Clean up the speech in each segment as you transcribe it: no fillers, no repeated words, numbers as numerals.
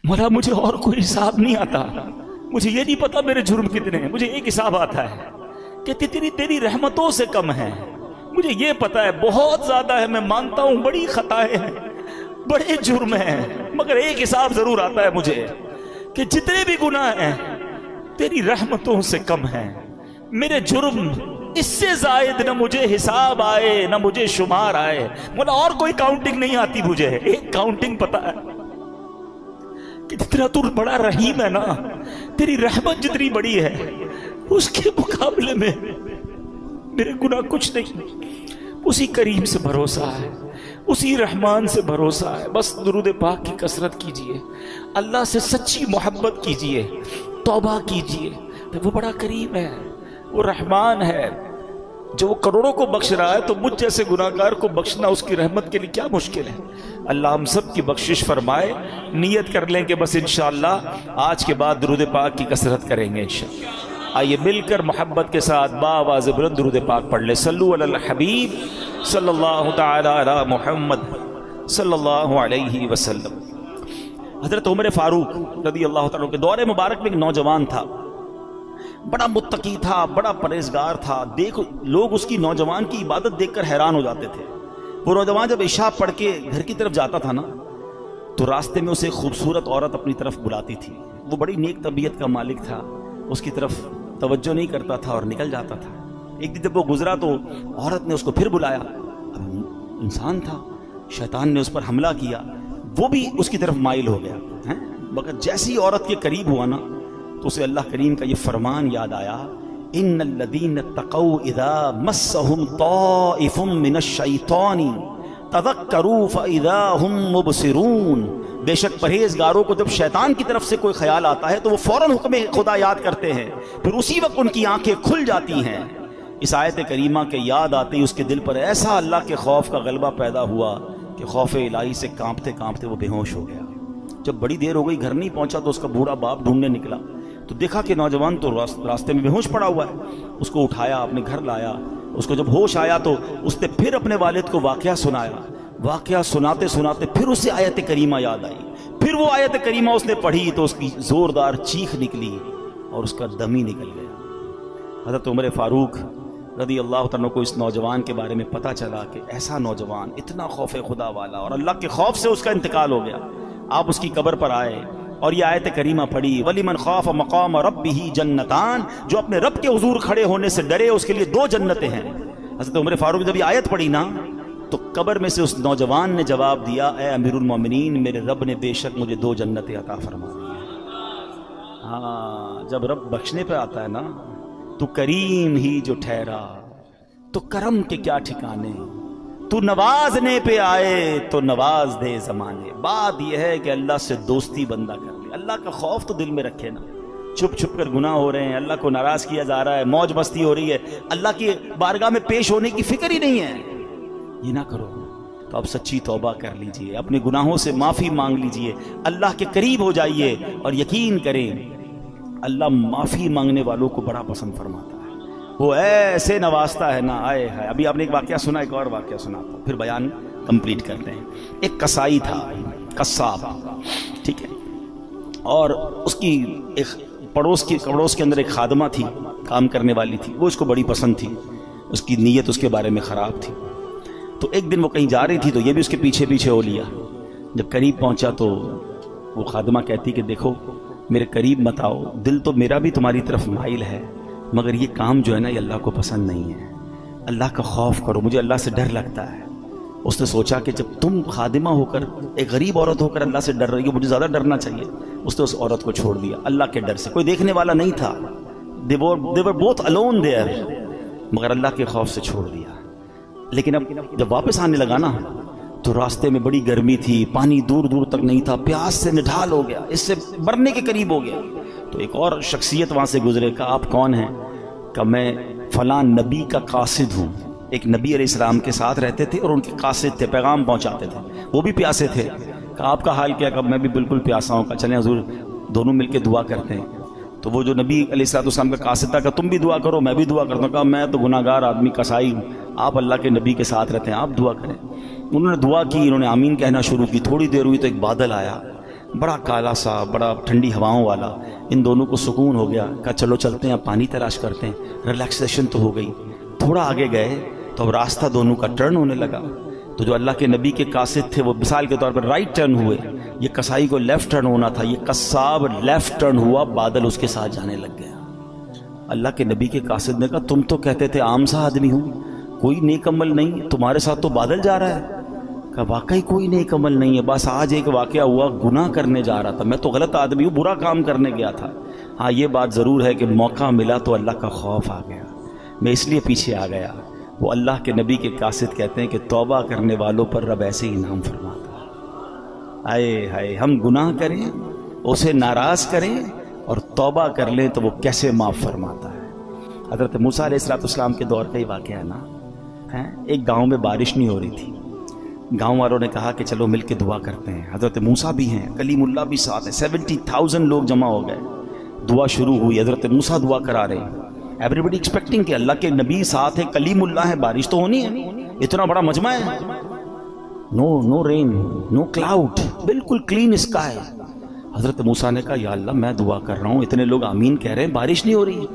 مولا مجھے اور کوئی حساب نہیں آتا، مجھے یہ نہیں پتا میرے جرم کتنے ہیں، مجھے ایک حساب آتا ہے کہ تیری رحمتوں سے کم ہے۔ مجھے یہ پتا ہے بہت زیادہ ہے، میں مانتا ہوں بڑی خطائیں ہیں، بڑے جرم ہیں، مگر ایک حساب ضرور آتا ہے مجھے کہ جتنے بھی گناہ ہیں تیری رحمتوں سے کم ہیں۔ میرے جرم اس سے زائد نہ مجھے حساب آئے نہ مجھے شمار آئے۔ مولا اور کوئی کاؤنٹنگ نہیں آتی مجھے، ایک کاؤنٹنگ پتا ہے کہ جتنا تو بڑا رحیم ہے نا، تیری رحمت جتنی بڑی ہے اس کے مقابلے میں میرے گناہ کچھ نہیں۔ اسی کریم سے بھروسہ ہے، اسی رحمان سے بھروسہ ہے۔ بس درود پاک کی کثرت کیجئے، اللہ سے سچی محبت کیجئے، توبہ کیجئے۔ وہ بڑا کریم ہے، وہ رحمان ہے، جو وہ کروڑوں کو بخش رہا ہے تو مجھ جیسے گناہگار کو بخشنا اس کی رحمت کے لیے کیا مشکل ہے۔ اللہ ہم سب کی بخشش فرمائے۔ نیت کر لیں کہ بس انشاءاللہ آج کے بعد درود پاک کی کثرت کریں گے انشاءاللہ۔ آئیے مل کر محبت کے ساتھ باآواز بلند درود پاک پڑھ لیں۔ صلو علی الحبیب صلی اللہ تعالی علی محمد صلی اللہ علیہ وسلم۔ حضرت عمر فاروق رضی اللہ تعالیٰ کے دور مبارک میں ایک نوجوان تھا، بڑا متقی تھا، بڑا پرہیزگار تھا۔ لوگ اس کی نوجوان کی عبادت دیکھ کر حیران ہو جاتے تھے۔ وہ نوجوان جب عشاء پڑھ کے گھر کی طرف جاتا تھا نا تو راستے میں اسے خوبصورت عورت اپنی طرف بلاتی تھی۔ وہ بڑی نیک طبیعت کا مالک تھا، اس کی طرف توجہ نہیں کرتا تھا اور نکل جاتا تھا۔ ایک دن جب وہ گزرا تو عورت نے اس کو پھر بلایا۔ اب انسان تھا، شیطان نے اس پر حملہ کیا، وہ بھی اس کی طرف مائل ہو گیا، مگر جیسی عورت کے قریب ہوا نا تو اسے اللہ کریم کا یہ فرمان یاد آیا، ان الذین اتقوا اذا مسهم طائف من الشیطان تذکروا فاذا هم مبصرون۔ بے شک پرہیزگاروں کو جب شیطان کی طرف سے کوئی خیال آتا ہے تو وہ فوراً حکم خدا یاد کرتے ہیں، پھر اسی وقت ان کی آنکھیں کھل جاتی ہیں۔ اس آیت کریمہ کے یاد آتے ہی اس کے دل پر ایسا اللہ کے خوف کا غلبہ پیدا ہوا کہ خوف الہی سے کانپتے کانپتے وہ بے ہوش ہو گیا۔ جب بڑی دیر ہو گئی گھر نہیں پہنچا تو اس کا بوڑھا باپ ڈھونڈنے نکلا تو دیکھا کہ نوجوان تو راستے میں بے ہوش پڑا ہوا ہے۔ اس کو اٹھایا، اپنے گھر لایا۔ اس کو جب ہوش آیا تو اس نے پھر اپنے والد کو واقعہ سنایا۔ واقعہ سناتے سناتے پھر اسے آیت کریمہ یاد آئی، پھر وہ آیت کریمہ اس نے پڑھی تو اس کی زوردار چیخ نکلی اور اس کا دم ہی نکل گیا۔ حضرت عمر فاروق رضی اللہ تعالیٰ کو اس نوجوان کے بارے میں پتہ چلا کہ ایسا نوجوان اتنا خوف خدا والا، اور اللہ کے خوف سے اس کا انتقال ہو گیا۔ آپ اس کی قبر پر آئے اور یہ آیت کریمہ پڑھی، وَلِمَنْ خَافَ مَقَامَ رَبِّهِ جَنَّتَانِ، جو اپنے رب کے حضور کھڑے ہونے سے ڈرے اس کے لیے 2 جنتیں ہیں۔ حضرت عمر فاروق جب یہ آیت پڑھی نا تو قبر میں سے اس نوجوان نے جواب دیا، اے امیر المومنین، میرے رب نے بے شک مجھے 2 جنتیں عطا فرما دی ہیں۔ ہاں، جب رب بخشنے پہ آتا ہے نا تو کریم ہی جو ٹھہرا تو کرم کے کیا ٹھکانے، تو نوازنے پہ آئے تو نواز دے زمانے۔ بات یہ ہے کہ اللہ سے دوستی بندہ کر لے، اللہ کا خوف تو دل میں رکھے نا۔ چھپ چھپ کر گناہ ہو رہے ہیں، اللہ کو ناراض کیا جا رہا ہے، موج مستی ہو رہی ہے، اللہ کی بارگاہ میں پیش ہونے کی فکر ہی نہیں ہے، یہ نہ کرو۔ تو اب سچی توبہ کر لیجئے، اپنے گناہوں سے معافی مانگ لیجئے، اللہ کے قریب ہو جائیے، اور یقین کریں اللہ معافی مانگنے والوں کو بڑا پسند فرماتا ہے۔ وہ ایسے نوازتا ہے نا، آئے ہے۔ ابھی آپ نے ایک واقعہ سنا، ایک اور واقعہ سناتا ہوں، پھر بیان کمپلیٹ کرتے ہیں۔ ایک کسائی تھا، قصاب، ٹھیک ہے، اور اس کی ایک پڑوس کے اندر ایک خادمہ تھی، کام کرنے والی تھی، وہ اس کو بڑی پسند تھی، اس کی نیت اس کے بارے میں خراب تھی۔ تو ایک دن وہ کہیں جا رہی تھی تو یہ بھی اس کے پیچھے پیچھے ہو لیا۔ جب قریب پہنچا تو وہ خادمہ کہتی کہ دیکھو میرے قریب مت آؤ، دل تو میرا بھی تمہاری طرف مائل ہے، مگر یہ کام جو ہے نا یہ اللہ کو پسند نہیں ہے، اللہ کا خوف کرو، مجھے اللہ سے ڈر لگتا ہے۔ اس نے سوچا کہ جب تم خادمہ ہو کر، ایک غریب عورت ہو کر اللہ سے ڈر رہی ہو، مجھے زیادہ ڈرنا چاہیے۔ اس نے اس عورت کو چھوڑ دیا اللہ کے ڈر سے، کوئی دیکھنے والا نہیں تھا، they were both alone there، مگر اللہ کے خوف سے چھوڑ دیا۔ لیکن اب جب واپس آنے لگا نا تو راستے میں بڑی گرمی تھی، پانی دور دور تک نہیں تھا، پیاس سے نڈھال ہو گیا، اس سے مرنے کے قریب ہو گیا۔ تو ایک اور شخصیت وہاں سے گزرے، کہا آپ کون ہیں؟ کہ میں فلاں نبی کا قاصد ہوں۔ ایک نبی علیہ السلام کے ساتھ رہتے تھے اور ان کے قاصد تھے، پیغام پہنچاتے تھے، وہ بھی پیاسے تھے۔ کہا آپ کا حال کیا؟ کہ میں بھی بالکل پیاسا ہوں۔ کہا چلیں حضور دونوں مل کے دعا کرتے ہیں۔ تو وہ جو نبی علیہ السلام کا قاصد تھا کہ تم بھی دعا کرو، میں بھی دعا کرتا ہوں۔ کہا میں تو گناہ گار آدمی کسائی ہوں، آپ اللہ کے نبی کے ساتھ رہتے ہیں، آپ دعا کریں۔ انہوں نے دعا کی، انہوں نے آمین کہنا شروع کی، تھوڑی دیر ہوئی تو ایک بادل آیا، بڑا کالا سا، بڑا ٹھنڈی ہواؤں والا. ان دونوں کو سکون ہو گیا، کہا چلو چلتے ہیں، اب پانی تلاش کرتے ہیں. ریلیکسیشن تو ہو گئی. تھوڑا آگے گئے تو اب راستہ دونوں کا ٹرن ہونے لگا. تو جو اللہ کے نبی کے قاصد تھے وہ مثال کے طور پر رائٹ ٹرن ہوئے، یہ کسائی کو لیفٹ ٹرن ہونا تھا، یہ قصاب لیفٹ ٹرن ہوا، بادل اس کے ساتھ جانے لگ گیا. اللہ کے نبی کے قاصد نے کہا تم تو کہتے تھے عام سا آدمی ہوں، کوئی نیک عمل نہیں، تمہارے ساتھ تو بادل جا رہا ہے. کہا واقعی کوئی نیک عمل نہیں ہے، بس آج ایک واقعہ ہوا، گناہ کرنے جا رہا تھا، میں تو غلط آدمی ہوں، برا کام کرنے گیا تھا. ہاں یہ بات ضرور ہے کہ موقع ملا تو اللہ کا خوف آ گیا، میں اس لیے پیچھے آ گیا. وہ اللہ کے نبی کے قاصد کہتے ہیں کہ توبہ کرنے والوں پر رب ایسے ہی انعام فرماتا ہے. آئے ہائے، ہم گناہ کریں، اسے ناراض کریں اور توبہ کر لیں تو وہ کیسے معاف فرماتا ہے. حضرت موسیٰ علیہ السلام کے دور کا ہی واقعہ ہے نا. ایک گاؤں میں بارش نہیں ہو رہی تھی. گاؤں والوں نے کہا کہ چلو مل کے دعا کرتے ہیں. حضرت موسیٰ بھی ہیں، کلیم اللہ بھی ساتھ ہے، 70,000 لوگ جمع ہو گئے. دعا شروع ہوئی، حضرت موسیٰ دعا کرا رہے ہیں. ایوری بڈی ایکسپیکٹنگ کہ اللہ کے نبی ساتھ ہے، کلیم اللہ ہے، بارش تو ہونی ہے، اتنا بڑا مجمع ہے. نو رین، نو کلاؤڈ، بالکل کلین اسکائی. حضرت موسیٰ نے کہا یا اللہ میں دعا کر رہا ہوں، اتنے لوگ آمین کہہ رہے ہیں، بارش نہیں ہو رہی.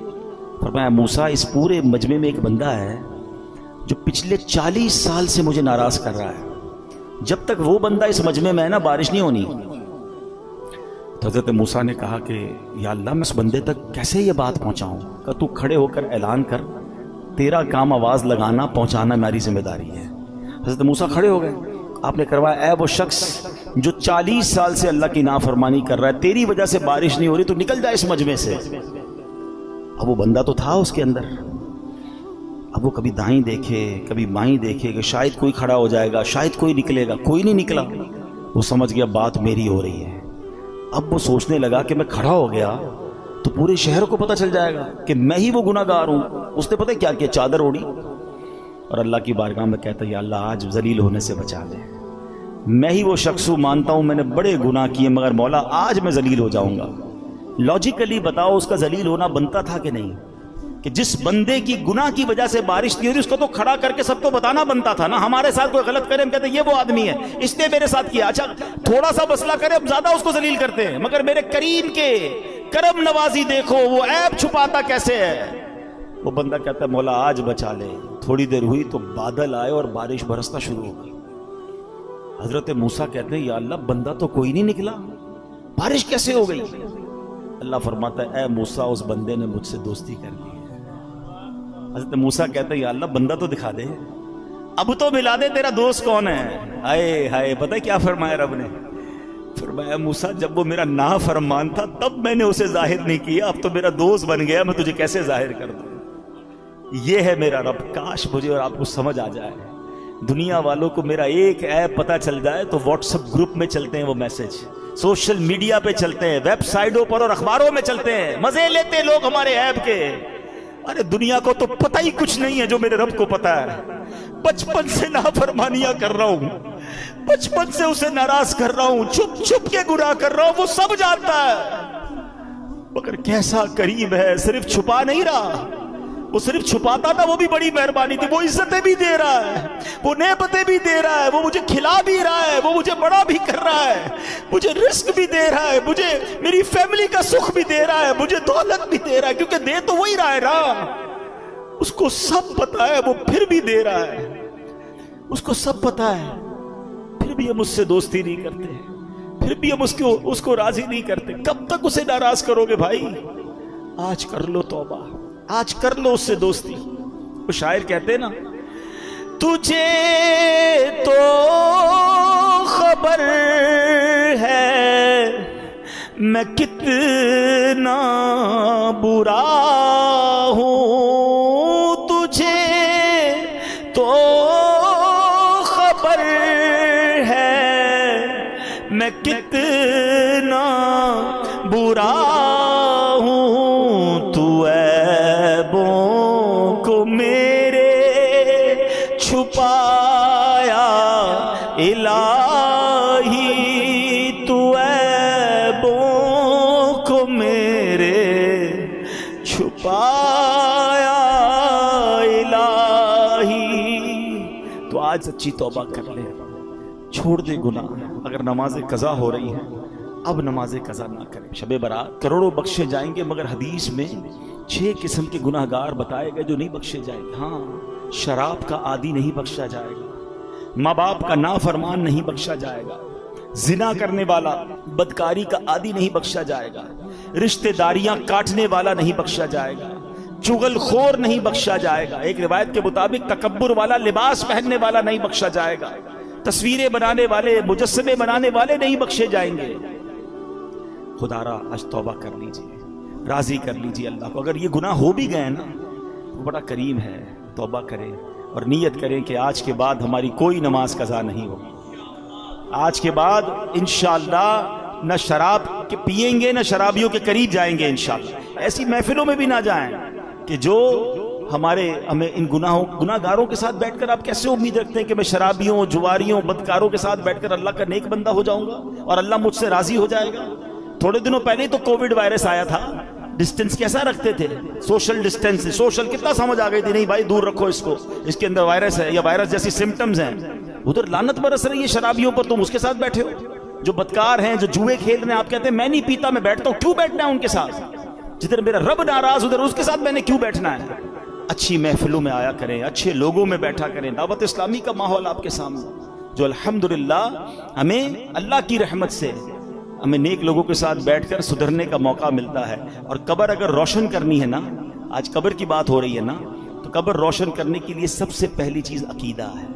فرمایا موسیٰ اس پورے مجمع میں ایک بندہ ہے جو پچھلے 40 سال سے مجھے ناراض کر رہا ہے، جب تک وہ بندہ اس مجمع میں ہے نا بارش نہیں ہونی. تو حضرت موسیٰ نے کہا کہ یا اللہ میں اس بندے تک کیسے یہ بات پہنچاؤں. کہ تو کھڑے ہو کر اعلان کر، تیرا کام آواز لگانا پہنچانا میری ذمہ داری ہے. حضرت موسیٰ کھڑے ہو گئے. آپ نے کروایا اے وہ شخص جو 40 سال سے اللہ کی نافرمانی کر رہا ہے، تیری وجہ سے بارش نہیں ہو رہی، تو نکل جائے اس مجمع سے. اب وہ بندہ تو تھا اس کے اندر. اب وہ کبھی دائیں دیکھے کبھی بائیں دیکھے کہ شاید کوئی کھڑا ہو جائے گا، شاید کوئی نکلے گا، کوئی نہیں نکلا. وہ سمجھ گیا بات میری ہو رہی ہے. اب وہ سوچنے لگا کہ میں کھڑا ہو گیا تو پورے شہر کو پتہ چل جائے گا کہ میں ہی وہ گناہ گار ہوں. اس نے پتہ کیا چادر اوڑی اور اللہ کی بارگاہ میں کہتا یا اللہ آج ذلیل ہونے سے بچا دے. میں ہی وہ شخص ہوں، مانتا ہوں میں نے بڑے گناہ کیے، مگر مولا آج میں ذلیل ہو جاؤں گا. لاجیکلی بتاؤ اس کا ذلیل ہونا بنتا تھا کہ نہیں؟ کہ جس بندے کی گناہ کی وجہ سے بارش نہیں ہو رہی اس کو تو کھڑا کر کے سب کو بتانا بنتا تھا نا. ہمارے ساتھ کوئی غلط کرے ہم کہتے ہیں یہ وہ آدمی ہے، اس نے میرے ساتھ کیا. اچھا تھوڑا سا مسئلہ کرے اب زیادہ اس کو ذلیل کرتے ہیں، مگر میرے کریم کے کرم نوازی دیکھو وہ عیب چھپاتا کیسے ہے. وہ بندہ کہتا ہے مولا آج بچا لے. تھوڑی دیر ہوئی تو بادل آئے اور بارش برسنا شروع ہو گئی. حضرت موسیٰ کہتے ہیں یا اللہ بندہ تو کوئی نہیں نکلا، بارش کیسے ہو گئی؟ اللہ فرماتا ہے اے موسیٰ اس بندے نے مجھ سے دوستی کر لی. حضرت موسیٰ کہتے ہیں یا اللہ بندہ تو دکھا دے، اب تو ملا دے تیرا دوست کون ہے. آئے ہائے، پتہ کیا فرمایا رب نے؟ فرمایا موسیٰ جب وہ میرا نافرمان تھا تب میں نے اسے ظاہر نہیں کیا، اب تو میرا دوست بن گیا، میں تجھے کیسے ظاہر کر دوں. یہ ہے میرا رب. کاش مجھے اور آپ کو سمجھ آ جائے. دنیا والوں کو میرا ایک ایپ پتہ چل جائے تو واٹس ایپ گروپ میں چلتے ہیں وہ میسج، سوشل میڈیا پہ چلتے ہیں، ویب سائٹوں پر اور اخباروں میں چلتے ہیں، مزے لیتے ہیں لوگ ہمارے ایپ کے. ارے دنیا کو تو پتہ ہی کچھ نہیں ہے جو میرے رب کو پتہ ہے. بچپن سے نافرمانیاں کر رہا ہوں، بچپن سے اسے ناراض کر رہا ہوں، چھپ چھپ کے گناہ کر رہا ہوں، وہ سب جانتا ہے. مگر کیسا کریم ہے، صرف چھپا نہیں رہا. وہ صرف چھپاتا تھا وہ بھی بڑی مہربانی تھی، وہ عزتیں بھی دے رہا ہے، وہ نعمتیں بھی دے رہا ہے، وہ مجھے کھلا بھی رہا ہے، وہ مجھے بڑا بھی کر رہا ہے، مجھے رزق بھی دے رہا ہے، مجھے میری فیملی کا سکھ بھی دے رہا ہے، مجھے دولت بھی دے رہا ہے، کیونکہ دے تو وہی رہا ہے نا. اس کو سب پتا ہے، وہ پھر بھی دے رہا ہے. اس کو سب پتا ہے، پھر بھی ہم اس سے دوستی نہیں کرتے، پھر بھی ہم اس کو راضی نہیں کرتے. کب تک اسے ناراض کرو گے بھائی؟ آج کر لو توبہ، آج کر لو اس سے دوستی. وہ شاعر کہتے ہیں نا تجھے تو خبر ہے میں کتنا برا ہوں، تجھے تو خبر ہے میں کتنا برا ہوں، تو عیبوں کو میرے چھپایا الہی، تو عیبوں کو میرے چھپایا الہی. تو آج سچی توبہ کر لے، چھوڑ دے گناہ. اگر نماز قضا ہو رہی ہے اب نماز قضا نہ کریں. شب برات کروڑوں بخشے جائیں گے مگر حدیث میں 6 قسم کے گناہ گار بتائے گئے جو نہیں بخشے جائیں گے. ہاں، شراب کا عادی نہیں بخشا جائے گا، ماں باپ کا نافرمان نہیں بخشا جائے گا، زنا کرنے والا بدکاری کا عادی نہیں بخشا جائے گا، رشتہ داریاں کاٹنے والا نہیں بخشا جائے گا، چغل خور نہیں بخشا جائے گا، ایک روایت کے مطابق تکبر والا لباس پہننے والا نہیں بخشا جائے گا، تصویریں بنانے والے مجسمے بنانے والے نہیں بخشے جائیں گے. خدا را آج توبہ کر لیجئے، راضی کر لیجئے اللہ کو. اگر یہ گناہ ہو بھی گئے نا، وہ بڑا کریم ہے. توبہ کریں اور نیت کریں کہ آج کے بعد ہماری کوئی نماز قضا نہیں ہوگی. آج کے بعد انشاءاللہ نہ شراب کے پیئیں گے، نہ شرابیوں کے قریب جائیں گے انشاءاللہ. ایسی محفلوں میں بھی نہ جائیں کہ جو ہمیں ان گناہ گاروں کے ساتھ بیٹھ کر آپ کیسے امید رکھتے ہیں کہ میں شرابیوں، جواریوں، بدکاروں کے ساتھ بیٹھ کر اللہ کا نیک بندہ ہو جاؤں گا اور اللہ مجھ سے راضی ہو جائے گا. تھوڑے دنوں پہلے تو کووڈ وائرس آیا تھا، ڈسٹنس کیسا رکھتے تھے؟ Social distance. سوشل کتنا سمجھ آ گئی تھی، نہیں بھائی دور رکھو اس کو، اس کے اندر وائرس ہے یا وائرس جیسی سمٹمز ہیں. ادھر لعنت برس رہی ہے شرابیوں پر، تم اس کے ساتھ بیٹھے ہو. جو بدکار ہیں، جو جوئے کھیل رہے ہیں، آپ کہتے ہیں میں نہیں پیتا میں بیٹھتا ہوں. کیوں بیٹھنا ہے ان کے ساتھ؟ جدھر میرا رب ناراض ادھر اس کے ساتھ میں نے کیوں بیٹھنا ہے؟ اچھی محفلوں میں آیا کریں، اچھے لوگوں میں بیٹھا کریں. دعوت اسلامی کا ماحول آپ کے سامنے جو الحمدللہ ہمیں اللہ کی رحمت سے ہمیں نیک لوگوں کے ساتھ بیٹھ کر سدھرنے کا موقع ملتا ہے. اور قبر اگر روشن کرنی ہے نا، آج قبر کی بات ہو رہی ہے نا، تو قبر روشن کرنے کے لیے سب سے پہلی چیز عقیدہ ہے.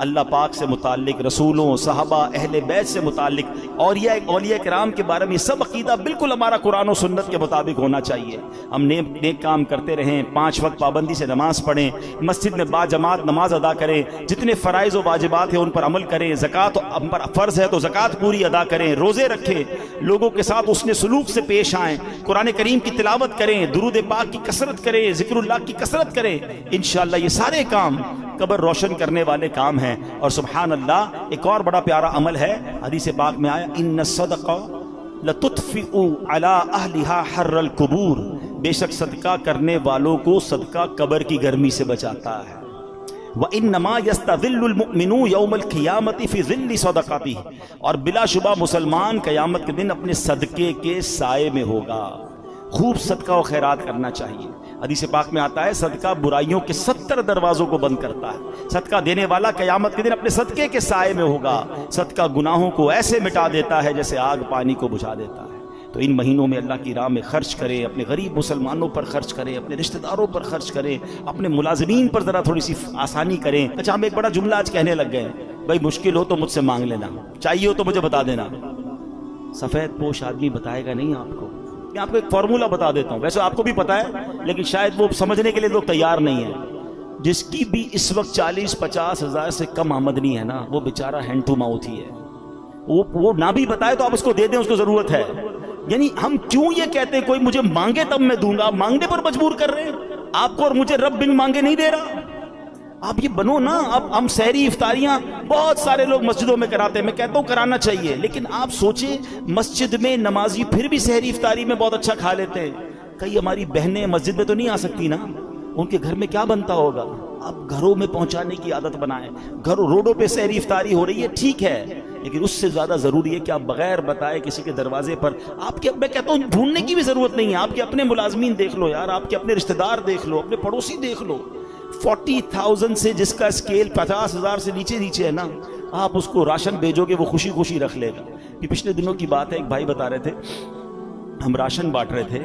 اللہ پاک سے متعلق، رسولوں، صحابہ، اہل بیت سے متعلق، اولیاء کرام کے بارے میں سب عقیدہ بالکل ہمارا قرآن و سنت کے مطابق ہونا چاہیے. ہم نیک کام کرتے رہیں، 5 وقت پابندی سے نماز پڑھیں، مسجد میں با جماعت نماز ادا کریں، جتنے فرائض و واجبات ہیں ان پر عمل کریں، زکوٰۃ ہم پر فرض ہے تو زکوٰۃ پوری ادا کریں، روزے رکھیں، لوگوں کے ساتھ حسن سلوک سے پیش آئیں، قرآن کریم کی تلاوت کریں، درود پاک کی کثرت کریں، ذکر اللہ کی کثرت کریں. انشاءاللہ یہ سارے کام قبر روشن کرنے والے کام ہیں. اور سبحان اللہ ایک اور بڑا پیارا عمل ہے، حدیث پاک میں آیا ان الصدقہ لتطفئ علی اہلھا حر القبور. بے شک صدقہ کرنے والوں کو صدقہ قبر کی گرمی سے بچاتا ہے. وانما یستظل المؤمن یوم القیامۃ فی ظل صدقاتہ. اور بلا شبہ مسلمان قیامت کے دن اپنے صدقے کے سائے میں ہوگا. خوب صدقہ و خیرات کرنا چاہیے. حدیث پاک میں آتا ہے صدقہ برائیوں کے 70 دروازوں کو بند کرتا ہے. صدقہ دینے والا قیامت کے دن اپنے صدقے کے سائے میں ہوگا. صدقہ گناہوں کو ایسے مٹا دیتا ہے جیسے آگ پانی کو بجھا دیتا ہے. تو ان مہینوں میں اللہ کی راہ میں خرچ کریں، اپنے غریب مسلمانوں پر خرچ کریں، اپنے رشتہ داروں پر خرچ کریں، اپنے ملازمین پر ذرا تھوڑی سی آسانی کریں. اچھا ہم ایک بڑا جملہ آج کہنے لگ گئے ہیں، بھائی مشکل ہو تو مجھ سے مانگ لینا، چاہیے ہو تو مجھے بتا دینا. سفید پوش آدمی بتائے گا نہیں آپ کو. میں آپ کو ایک فارمولہ بتا دیتا ہوں، ویسے آپ کو بھی پتا ہے لیکن شاید وہ سمجھنے کے لیے لوگ تیار نہیں ہیں. جس کی بھی اس وقت 40-50 ہزار سے کم آمدنی ہے نا، وہ بیچارہ ہینڈ ٹو ماؤتھ ہی ہے. وہ نہ بھی بتائے تو آپ اس کو دے دیں، اس کو ضرورت ہے. یعنی ہم کیوں یہ کہتے ہیں کوئی مجھے مانگے تب میں دوں گا؟ آپ مانگنے پر مجبور کر رہے ہیں آپ کو، اور مجھے رب بن مانگے نہیں دے رہا. آپ یہ بنو نا. اب ہم سحری افطاریاں بہت سارے لوگ مسجدوں میں کراتے ہیں، میں کہتا ہوں کرانا چاہیے، لیکن آپ سوچیں مسجد میں نمازی پھر بھی سحری افطاری میں بہت اچھا کھا لیتے ہیں. کئی ہماری بہنیں مسجد میں تو نہیں آ سکتی نا، ان کے گھر میں کیا بنتا ہوگا؟ آپ گھروں میں پہنچانے کی عادت بنائیں. گھروں روڈوں پہ سحری افطاری ہو رہی ہے ٹھیک ہے، لیکن اس سے زیادہ ضروری ہے کہ آپ بغیر بتائے کسی کے دروازے پر آپ کے، میں کہتا ہوں ڈھونڈنے کی بھی ضرورت نہیں ہے. آپ کے اپنے ملازمین دیکھ لو یار، آپ کے اپنے رشتہ دار دیکھ لو، اپنے پڑوسی دیکھ لو. 40,000 سے جس کا اسکیل 50,000 سے نیچے ہے نا، آپ اس کو راشن بھیجو گے وہ خوشی خوشی رکھ لے گا. یہ پچھلے دنوں کی بات ہے، ایک بھائی بتا رہے تھے ہم راشن بانٹ رہے تھے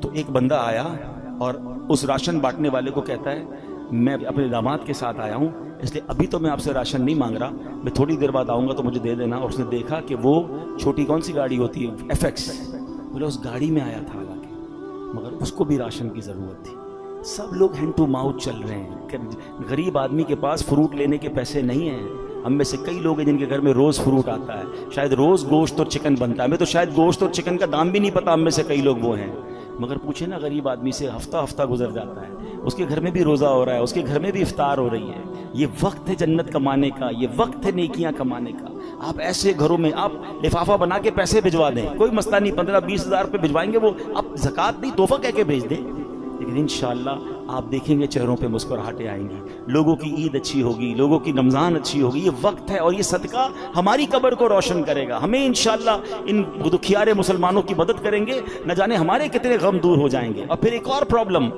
تو ایک بندہ آیا اور اس راشن بانٹنے والے کو کہتا ہے میں اپنے داماد کے ساتھ آیا ہوں اس لیے ابھی تو میں آپ سے راشن نہیں مانگ رہا، میں تھوڑی دیر بعد آؤں گا تو مجھے دے دینا. اور اس نے دیکھا کہ وہ چھوٹی کون سی گاڑی ہوتی ہے FX، بولے اس گاڑی میں آیا تھا حالانکہ، مگر اس کو بھی راشن کی ضرورت تھی. سب لوگ ہینڈ ٹو ماؤتھ چل رہے ہیں. غریب آدمی کے پاس فروٹ لینے کے پیسے نہیں ہیں. ہم میں سے کئی لوگ ہیں جن کے گھر میں روز فروٹ آتا ہے، شاید روز گوشت اور چکن بنتا ہے. ہمیں تو شاید گوشت اور چکن کا دام بھی نہیں پتا، ہم میں سے کئی لوگ وہ ہیں. مگر پوچھے نا غریب آدمی سے، ہفتہ گزر جاتا ہے، اس کے گھر میں بھی روزہ ہو رہا ہے، اس کے گھر میں بھی افطار ہو رہی ہے. یہ وقت ہے جنت کمانے کا، یہ وقت ہے نیکیاں کمانے کا. آپ ایسے گھروں میں آپ لفافہ بنا کے پیسے بھجوا دیں، کوئی مسئلہ نہیں. 15-20 ہزار روپے بھجوائیں گے وہ، آپ زکوٰۃ نہیں تحفہ کہہ کے بھیج دیں، لیکن انشاءاللہ آپ دیکھیں گے چہروں پہ مسکراہٹیں آئیں گی, لوگوں کی عید اچھی ہوگی, لوگوں کی رمضان اچھی ہوگی. یہ وقت ہے اور یہ صدقہ ہماری قبر کو روشن کرے گا. ہمیں انشاءاللہ ان دکھیارے مسلمانوں کی مدد کریں گے, نہ جانے ہمارے کتنے غم دور ہو جائیں گے. اور پھر ایک اور پرابلم,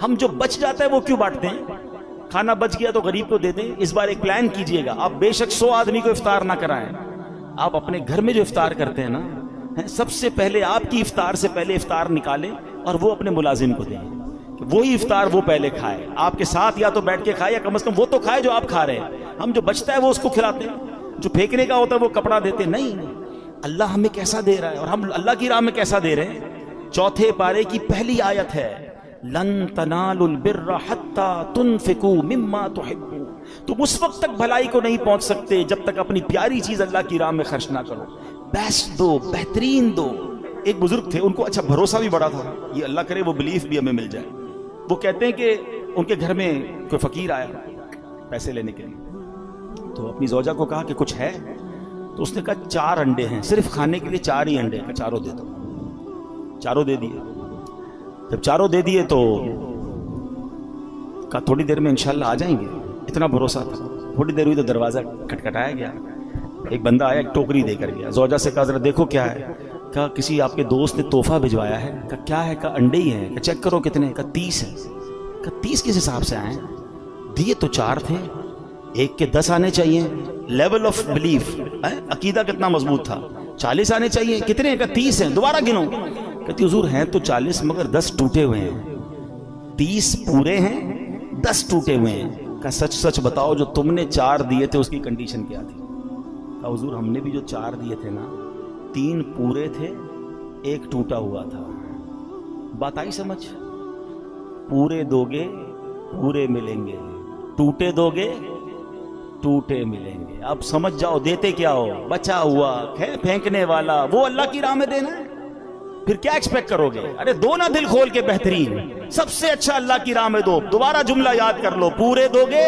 ہم جو بچ جاتا ہے وہ کیوں بانٹتے ہیں؟ کھانا بچ گیا تو غریب کو دے دیں. اس بار ایک پلان کیجئے گا, آپ بے شک 100 آدمی کو افطار نہ کرائیں, آپ اپنے گھر میں جو افطار کرتے ہیں نا, سب سے پہلے آپ کی افطار سے پہلے افطار نکالیں اور وہ اپنے ملازم کو دیں, وہی افطار وہ پہلے کھائے, آپ کے ساتھ یا تو بیٹھ کے کھائے یا کم از کم وہ تو کھائے جو آپ کھا رہے ہیں. ہم جو بچتا ہے وہ اس کو کھلاتے ہیں, جو پھینکنے کا ہوتا ہے وہ کپڑا دیتے. نہیں, اللہ ہمیں کیسا دے رہا ہے اور ہم اللہ کی راہ میں کیسا دے رہے ہیں. 4 پارے کی پہلی آیت ہے, لن تنالوا البر حتى تنفقوا مما تحبون. تم اس وقت تک بھلائی کو نہیں پہنچ سکتے جب تک اپنی پیاری چیز اللہ کی راہ میں خرچ نہ کرو. بیسٹ دو, بہترین دو. ایک بزرگ تھے, ان کو اچھا بھروسہ بھی بڑا تھا, یہ اللہ کرے وہ بلیف بھی ہمیں مل جائے. وہ کہتے ہیں کہ ان کے گھر میں کوئی فقیر آیا پیسے لینے کے لیے, تو اپنی زوجہ کو کہا کہ کچھ ہے, تو اس نے کہا 4 انڈے ہیں, صرف کھانے کے لیے 4 ہی انڈے ہیں, 4 دے دو. 4 دے دیے. جب 4 دے دیے تو کہا تھوڑی دیر میں انشاءاللہ آ جائیں گے. اتنا بھروسہ تھا. تھوڑی دیر ہوئی تو دروازہ کھٹکھٹایا گیا, ایک بندہ آیا, ایک ٹوکری دے کر گیا. زوجہ سے کہا ذرا دیکھو کیا ہے. کہا کسی آپ کے دوست نے تحفہ بھجوایا ہے. کہا کیا ہے؟ کہا انڈے ہی ہیں. کہا چیک کرو کتنے. کہا 30 ہے. کہا 30 کس حساب سے آئے؟ دیے تو 4 تھے, ایک کے 10 آنے چاہیے. لیول آف بلیف, عقیدہ کتنا مضبوط تھا. 40 آنے چاہیے. کتنے ہیں؟ کہا 30 ہیں. دوبارہ گنو. کہتی حضور ہیں تو 40 مگر 10 ٹوٹے ہوئے ہیں. 30 پورے ہیں, 10 ٹوٹے ہوئے ہیں. کہا سچ سچ بتاؤ جو تم نے 4 دیے تھے اس کی کنڈیشن کیا تھی؟ کہا حضور ہم نے بھی جو 4 دیے تھے نا, 3 پورے تھے, 1 ٹوٹا ہوا تھا. بات آئی سمجھ؟ پورے دو گے پورے ملیں گے, ٹوٹے دو گے ٹوٹے ملیں گے. اب سمجھ جاؤ دیتے کیا ہو. بچا ہوا پھینکنے والا وہ اللہ کی راہ میں دینا ہے. پھر کیا ایکسپیکٹ کرو گے؟ ارے دو نا دل کھول کے, بہترین سب سے اچھا اللہ کی راہ میں دو. دوبارہ جملہ یاد کر لو, پورے دو گے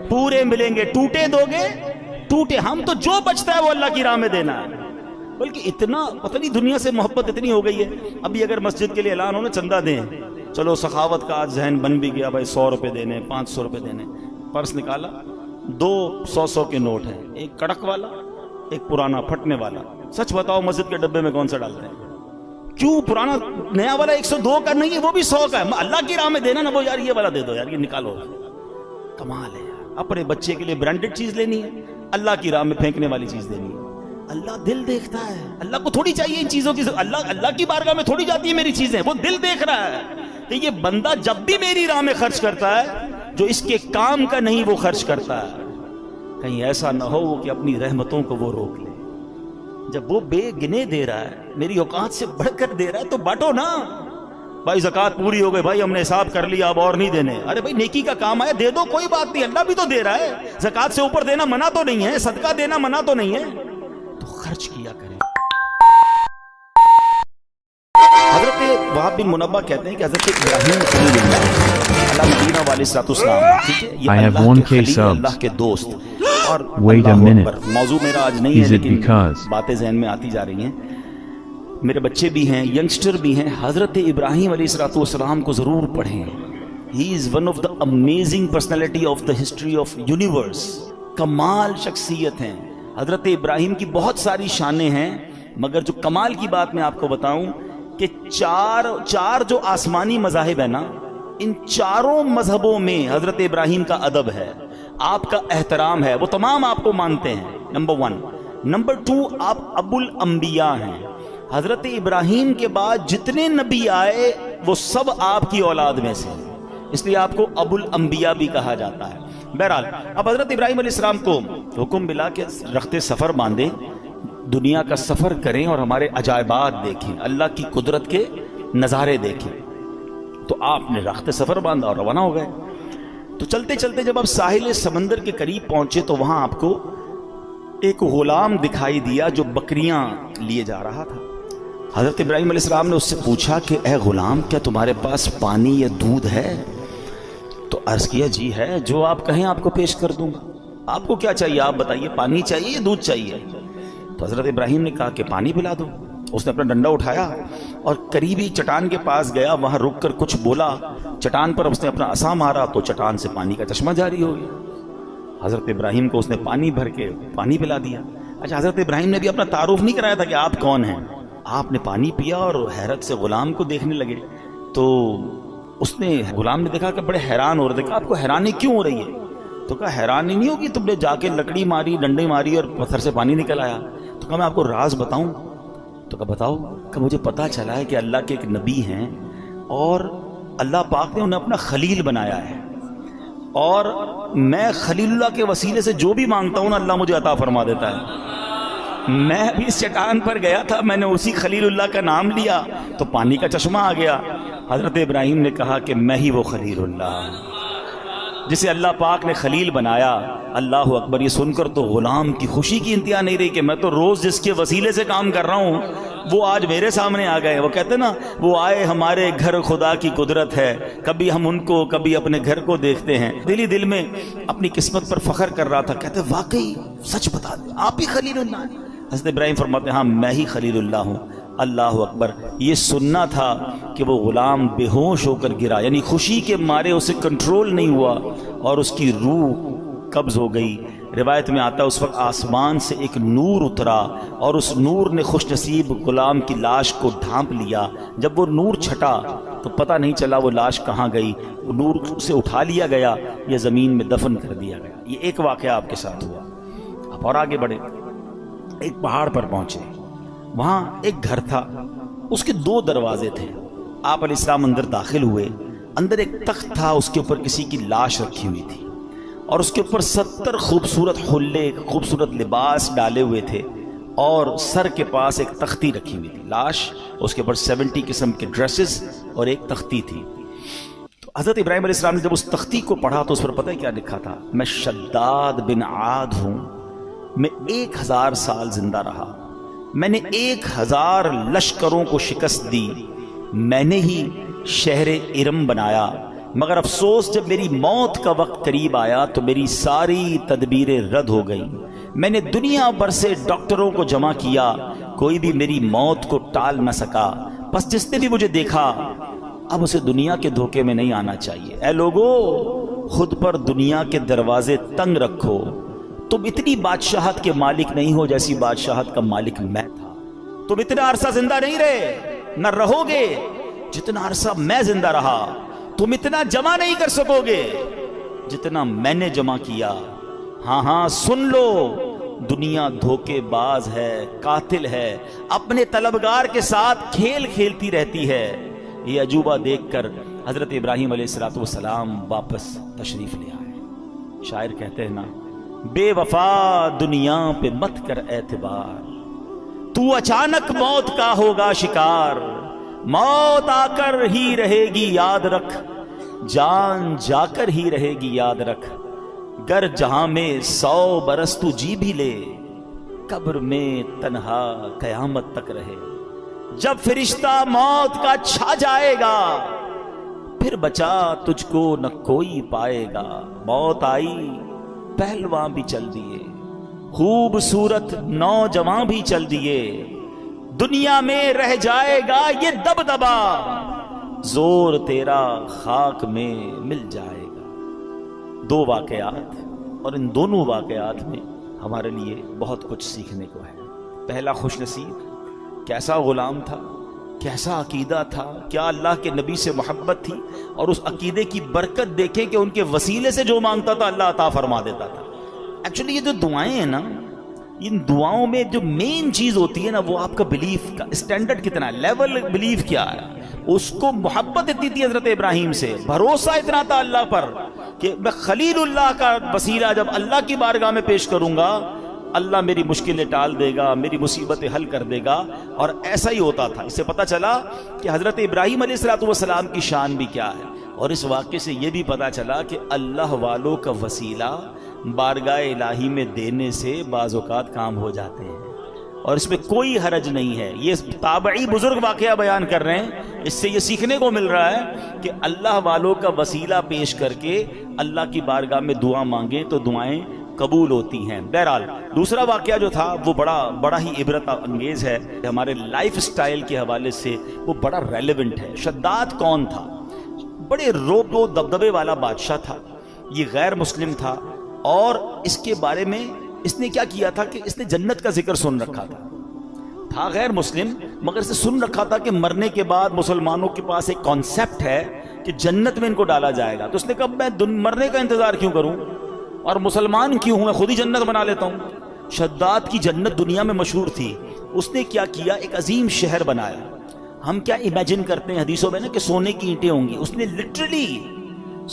پورے ملیں گے, ٹوٹے دو گے ٹوٹے. ہم تو جو بچتا ہے وہ اللہ کی راہ میں دینا ہے. بلکہ اتنا پتہ نہیں دنیا سے محبت اتنی ہو گئی ہے. ابھی اگر مسجد کے لیے اعلان ہو نا چندہ دیں, چلو سخاوت کا آج ذہن بن بھی گیا بھائی 100 روپے دینے, 500 روپے دینے. پرس نکالا, 2 100 کے نوٹ ہیں, ایک کڑک والا ایک پرانا پھٹنے والا. سچ بتاؤ مسجد کے ڈبے میں کون سا ڈالتے ہیں؟ کیوں پرانا نیا والا 102 کا نہیں ہے, وہ بھی 100 کا ہے. اللہ کی راہ میں دینا نا, وہ یار یہ والا دے دو یار, یہ نکالو. کمال ہے. اپنے بچے کے لیے برانڈڈ چیز لینی ہے, اللہ کی راہ میں پھینکنے والی چیز دینی ہے. اللہ دل دیکھتا ہے. اللہ کو تھوڑی چاہیے ان چیزوں کی, اللہ کی بارگاہ میں تھوڑی جاتی ہے میری چیزیں. وہ دل دیکھ رہا ہے کہ یہ بندہ جب بھی میری راہ میں خرچ کرتا ہے, جو اس کے کام کا نہیں وہ خرچ کرتا ہے. کہیں ایسا نہ ہو کہ اپنی رحمتوں کو وہ روک لے. جب وہ بے گنے دے رہا ہے, میری اوقات سے بڑھ کر دے رہا ہے, تو بانٹو نا. بھائی زکوٰۃ پوری ہو گئی, بھائی ہم نے حساب کر لیا, اب اور نہیں دینے. ارے بھائی نیکی کا کام آیا, دے دو, کوئی بات نہیں, اللہ بھی تو دے رہا ہے. زکوٰۃ سے اوپر دینا منع تو نہیں ہے, صدقہ دینا منع تو نہیں ہے, تو خرچ کیا کریں. حضرت وہاب بن منبہ کہتے ہیں کہ حضرت ابراہیم خلیل اللہ مدینہ والے صلی اللہ علیہ وسلم, ٹھیک ہے, یہ اللہ کے خلیل, اللہ کے دوست. اور موضوع میرا آج نہیں ہے لیکن باتیں ذہن میں آتی جا رہی ہیں. میرے بچے بھی ہیں, ینگسٹر بھی ہیں. حضرت ابراہیم علیہ السلام کو ضرور پڑھیں. He is one of the amazing personality of the history of universe. کمال شخصیت ہیں. حضرت ابراہیم کی بہت ساری شانیں ہیں, مگر جو کمال کی بات میں آپ کو بتاؤں کہ چار جو آسمانی مذاہب ہیں نا, ان 4 مذہبوں میں حضرت ابراہیم کا ادب ہے, آپ کا احترام ہے, وہ تمام آپ کو مانتے ہیں. نمبر 1. نمبر 2, آپ ابو الانبیاء ہیں. حضرت ابراہیم کے بعد جتنے نبی آئے وہ سب آپ کی اولاد میں سے, اس لیے آپ کو ابو الانبیاء بھی کہا جاتا ہے. بہرحال اب حضرت ابراہیم علیہ السلام کو حکم ملا کہ رخت سفر باندھیں, دنیا کا سفر کریں اور ہمارے عجائبات دیکھیں, اللہ کی قدرت کے نظارے دیکھیں. تو آپ نے رخت سفر باندھا اور روانہ ہو گئے. تو چلتے چلتے جب آپ ساحل سمندر کے قریب پہنچے تو وہاں آپ کو ایک غلام دکھائی دیا جو بکریاں لیے جا رہا تھا. حضرت ابراہیم علیہ السلام نے اس سے پوچھا کہ اے غلام, کیا تمہارے پاس پانی یا دودھ ہے؟ تو عرض کیا جی ہے, جو آپ کہیں آپ کو پیش کر دوں گا. آپ کو کیا چاہیے آپ بتائیے, پانی چاہیے یا دودھ چاہیے؟ تو حضرت ابراہیم نے کہا کہ پانی پلا دو. اس نے اپنا ڈنڈا اٹھایا اور قریبی چٹان کے پاس گیا, وہاں رک کر کچھ بولا, چٹان پر اس نے اپنا عصا مارا تو چٹان سے پانی کا چشمہ جاری ہو گیا. حضرت ابراہیم کو اس نے پانی بھر کے پانی پلا دیا. اچھا, حضرت ابراہیم نے بھی اپنا تعارف نہیں کرایا تھا کہ آپ کون ہیں, آپ نے پانی پیا اور حیرت سے غلام کو دیکھنے لگے. تو اس نے, غلام نے دیکھا کہ بڑے حیران ہو رہے تھے. کہا آپ کو حیرانی کیوں ہو رہی ہے؟ تو کہا حیرانی نہیں ہوگی, تم نے جا کے لکڑی ماری, ڈنڈے ماری اور پتھر سے پانی نکل آیا. تو کہا میں آپ کو راز بتاؤں؟ تو کہا بتاؤ. کہ مجھے پتا چلا ہے کہ اللہ کے ایک نبی ہیں اور اللہ پاک نے انہیں اپنا خلیل بنایا ہے, اور میں خلیل اللہ کے وسیلے سے جو بھی مانگتا ہوں نا اللہ مجھے عطا فرما دیتا ہے. میں بھی اس چٹان پر گیا تھا, میں نے اسی خلیل اللہ کا نام لیا تو پانی کا چشمہ آ گیا. حضرت ابراہیم نے کہا کہ میں ہی وہ خلیل اللہ جسے اللہ پاک نے خلیل بنایا. اللہ اکبر. یہ سن کر تو غلام کی خوشی کی انتہا نہیں رہی کہ میں تو روز جس کے وسیلے سے کام کر رہا ہوں وہ آج میرے سامنے آ گئے. وہ کہتے نا, وہ آئے ہمارے گھر خدا کی قدرت ہے, کبھی ہم ان کو کبھی اپنے گھر کو دیکھتے ہیں. دل ہی دل میں اپنی قسمت پر فخر کر رہا تھا. کہتے واقعی سچ بتا دیں آپ ہی خلیل اللہ ہیں؟ حضرت ابراہیم فرماتے ہیں ہاں میں ہی خلیل اللہ ہوں. اللہ اکبر. یہ سننا تھا کہ وہ غلام بے ہوش ہو کر گرا, یعنی خوشی کے مارے اسے کنٹرول نہیں ہوا اور اس کی روح قبض ہو گئی. روایت میں آتا ہے اس وقت آسمان سے ایک نور اترا اور اس نور نے خوش نصیب غلام کی لاش کو ڈھانپ لیا. جب وہ نور چھٹا تو پتہ نہیں چلا وہ لاش کہاں گئی. وہ نور سے اٹھا لیا گیا یا زمین میں دفن کر دیا گیا. یہ ایک واقعہ آپ کے ساتھ ہوا. آپ اور آگے بڑھے, ایک پہاڑ پر پہنچے, وہاں ایک گھر تھا, اس کے 2 دروازے تھے. آپ علیہ السلام اندر داخل ہوئے. اندر ایک تخت تھا, اس کے اوپر کسی کی لاش رکھی ہوئی تھی اور اس کے اوپر 70 خوبصورت حلے, خوبصورت لباس ڈالے ہوئے تھے اور سر کے پاس ایک تختی رکھی ہوئی تھی. لاش, اس کے اوپر 70 قسم کے ڈریسز اور ایک تختی تھی. تو حضرت ابراہیم علیہ السلام نے جب اس تختی کو پڑھا تو اس پر پتہ ہے کیا لکھا تھا؟ میں شداد بن عاد ہوں, میں 1000 سال زندہ رہا, میں نے 1000 لشکروں کو شکست دی, میں نے ہی شہر ارم بنایا, مگر افسوس جب میری موت کا وقت قریب آیا تو میری ساری تدبیریں رد ہو گئیں. میں نے دنیا بھر سے ڈاکٹروں کو جمع کیا, کوئی بھی میری موت کو ٹال نہ سکا. بس جس نے بھی مجھے دیکھا اب اسے دنیا کے دھوکے میں نہیں آنا چاہیے. اے لوگو, خود پر دنیا کے دروازے تنگ رکھو. تم اتنی بادشاہت کے مالک نہیں ہو جیسی بادشاہت کا مالک میں تھا. تم اتنا عرصہ زندہ نہیں رہے, نہ رہو گے جتنا عرصہ میں زندہ رہا. تم اتنا جمع نہیں کر سکو گے جتنا میں نے جمع کیا. ہاں ہاں سن لو, دنیا دھوکے باز ہے, قاتل ہے, اپنے طلبگار کے ساتھ کھیل کھیلتی رہتی ہے. یہ عجوبہ دیکھ کر حضرت ابراہیم علیہ السلام واپس تشریف لے آئے. شاعر کہتے ہیں نا, بے وفا دنیا پہ مت کر اعتبار, تو اچانک موت کا ہوگا شکار. موت آ کر ہی رہے گی یاد رکھ, جان جا کر ہی رہے گی یاد رکھ. گر جہاں میں 100 برس تو جی بھی لے, قبر میں تنہا قیامت تک رہے. جب فرشتہ موت کا چھا جائے گا پھر بچا تجھ کو نہ کوئی پائے گا. موت آئی پہلوان بھی چل دیے, خوبصورت نوجوان بھی چل دیے. دنیا میں رہ جائے گا یہ دبدبا, زور تیرا خاک میں مل جائے گا. 2 واقعات, اور ان دونوں واقعات میں ہمارے لیے بہت کچھ سیکھنے کو ہے. پہلا خوش نصیب, کیسا غلام تھا, کیسا عقیدہ تھا, کیا اللہ کے نبی سے محبت تھی, اور اس عقیدے کی برکت دیکھیں کہ ان کے وسیلے سے جو مانگتا تھا اللہ عطا فرما دیتا تھا. ایکچولی یہ جو دعائیں ہیں نا, ان دعاؤں میں جو مین چیز ہوتی ہے نا وہ آپ کا بلیف کا اسٹینڈرڈ کتنا ہے, لیول بلیف کیا ہے. اس کو محبت اتنی تھی حضرت ابراہیم سے, بھروسہ اتنا تھا اللہ پر کہ میں خلیل اللہ کا وسیلہ جب اللہ کی بارگاہ میں پیش کروں گا اللہ میری مشکلیں ٹال دے گا, میری مصیبتیں حل کر دے گا. اور ایسا ہی ہوتا تھا. اس سے پتہ چلا کہ حضرت ابراہیم علیہ السلام کی شان بھی کیا ہے, اور اس واقعے سے یہ بھی پتہ چلا کہ اللہ والوں کا وسیلہ بارگاہ الہی میں دینے سے بعض اوقات کام ہو جاتے ہیں, اور اس میں کوئی حرج نہیں ہے. یہ تابعی بزرگ واقعہ بیان کر رہے ہیں, اس سے یہ سیکھنے کو مل رہا ہے کہ اللہ والوں کا وسیلہ پیش کر کے اللہ کی بارگاہ میں دعا مانگیں تو دعائیں قبول ہوتی ہیں۔ بہرحال دوسرا واقعہ جو تھا وہ بڑا ہی عبرت انگیز ہے، ہمارے لائف سٹائل کے حوالے سے وہ بڑا ریلیونٹ ہے۔ شداد کون تھا؟ بڑے روب و دبدبے والا بادشاہ تھا، یہ غیر مسلم تھا، اور اس کے بارے میں اس نے کیا کیا تھا کہ اس نے جنت کا ذکر سن رکھا تھا غیر مسلم، مگر اسے سن رکھا تھا کہ مرنے کے بعد مسلمانوں کے پاس ایک کانسیپٹ ہے کہ جنت میں ان کو ڈالا جائے گا، تو اس نے کہا میں مرنے کا انتظار کیوں کروں اور مسلمان کیوں ہوں، میں خود ہی جنت بنا لیتا ہوں۔ شداد کی جنت دنیا میں مشہور تھی، اس نے کیا کیا، ایک عظیم شہر بنایا۔ ہم کیا امیجن کرتے ہیں حدیثوں میں نا کہ سونے کی اینٹیں ہوں گی، اس نے لٹرلی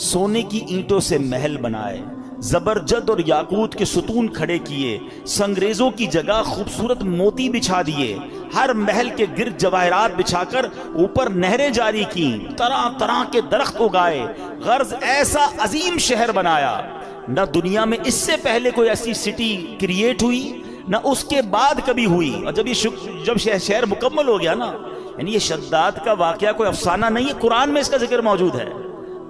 سونے کی اینٹوں سے محل بنائے، زبرجد اور یاقوت کے ستون کھڑے کیے، سنگریزوں کی جگہ خوبصورت موتی بچھا دیے، ہر محل کے گرد جواہرات بچھا کر اوپر نہریں جاری کی، طرح طرح کے درخت اگائے، غرض ایسا عظیم شہر بنایا، نہ دنیا میں اس سے پہلے کوئی ایسی سٹی کریٹ ہوئی نہ اس کے بعد کبھی ہوئی۔ اور جب شہر مکمل ہو گیا نا، یعنی یہ شداد کا واقعہ کوئی افسانہ نہیں ہے، قرآن میں اس کا ذکر موجود ہے۔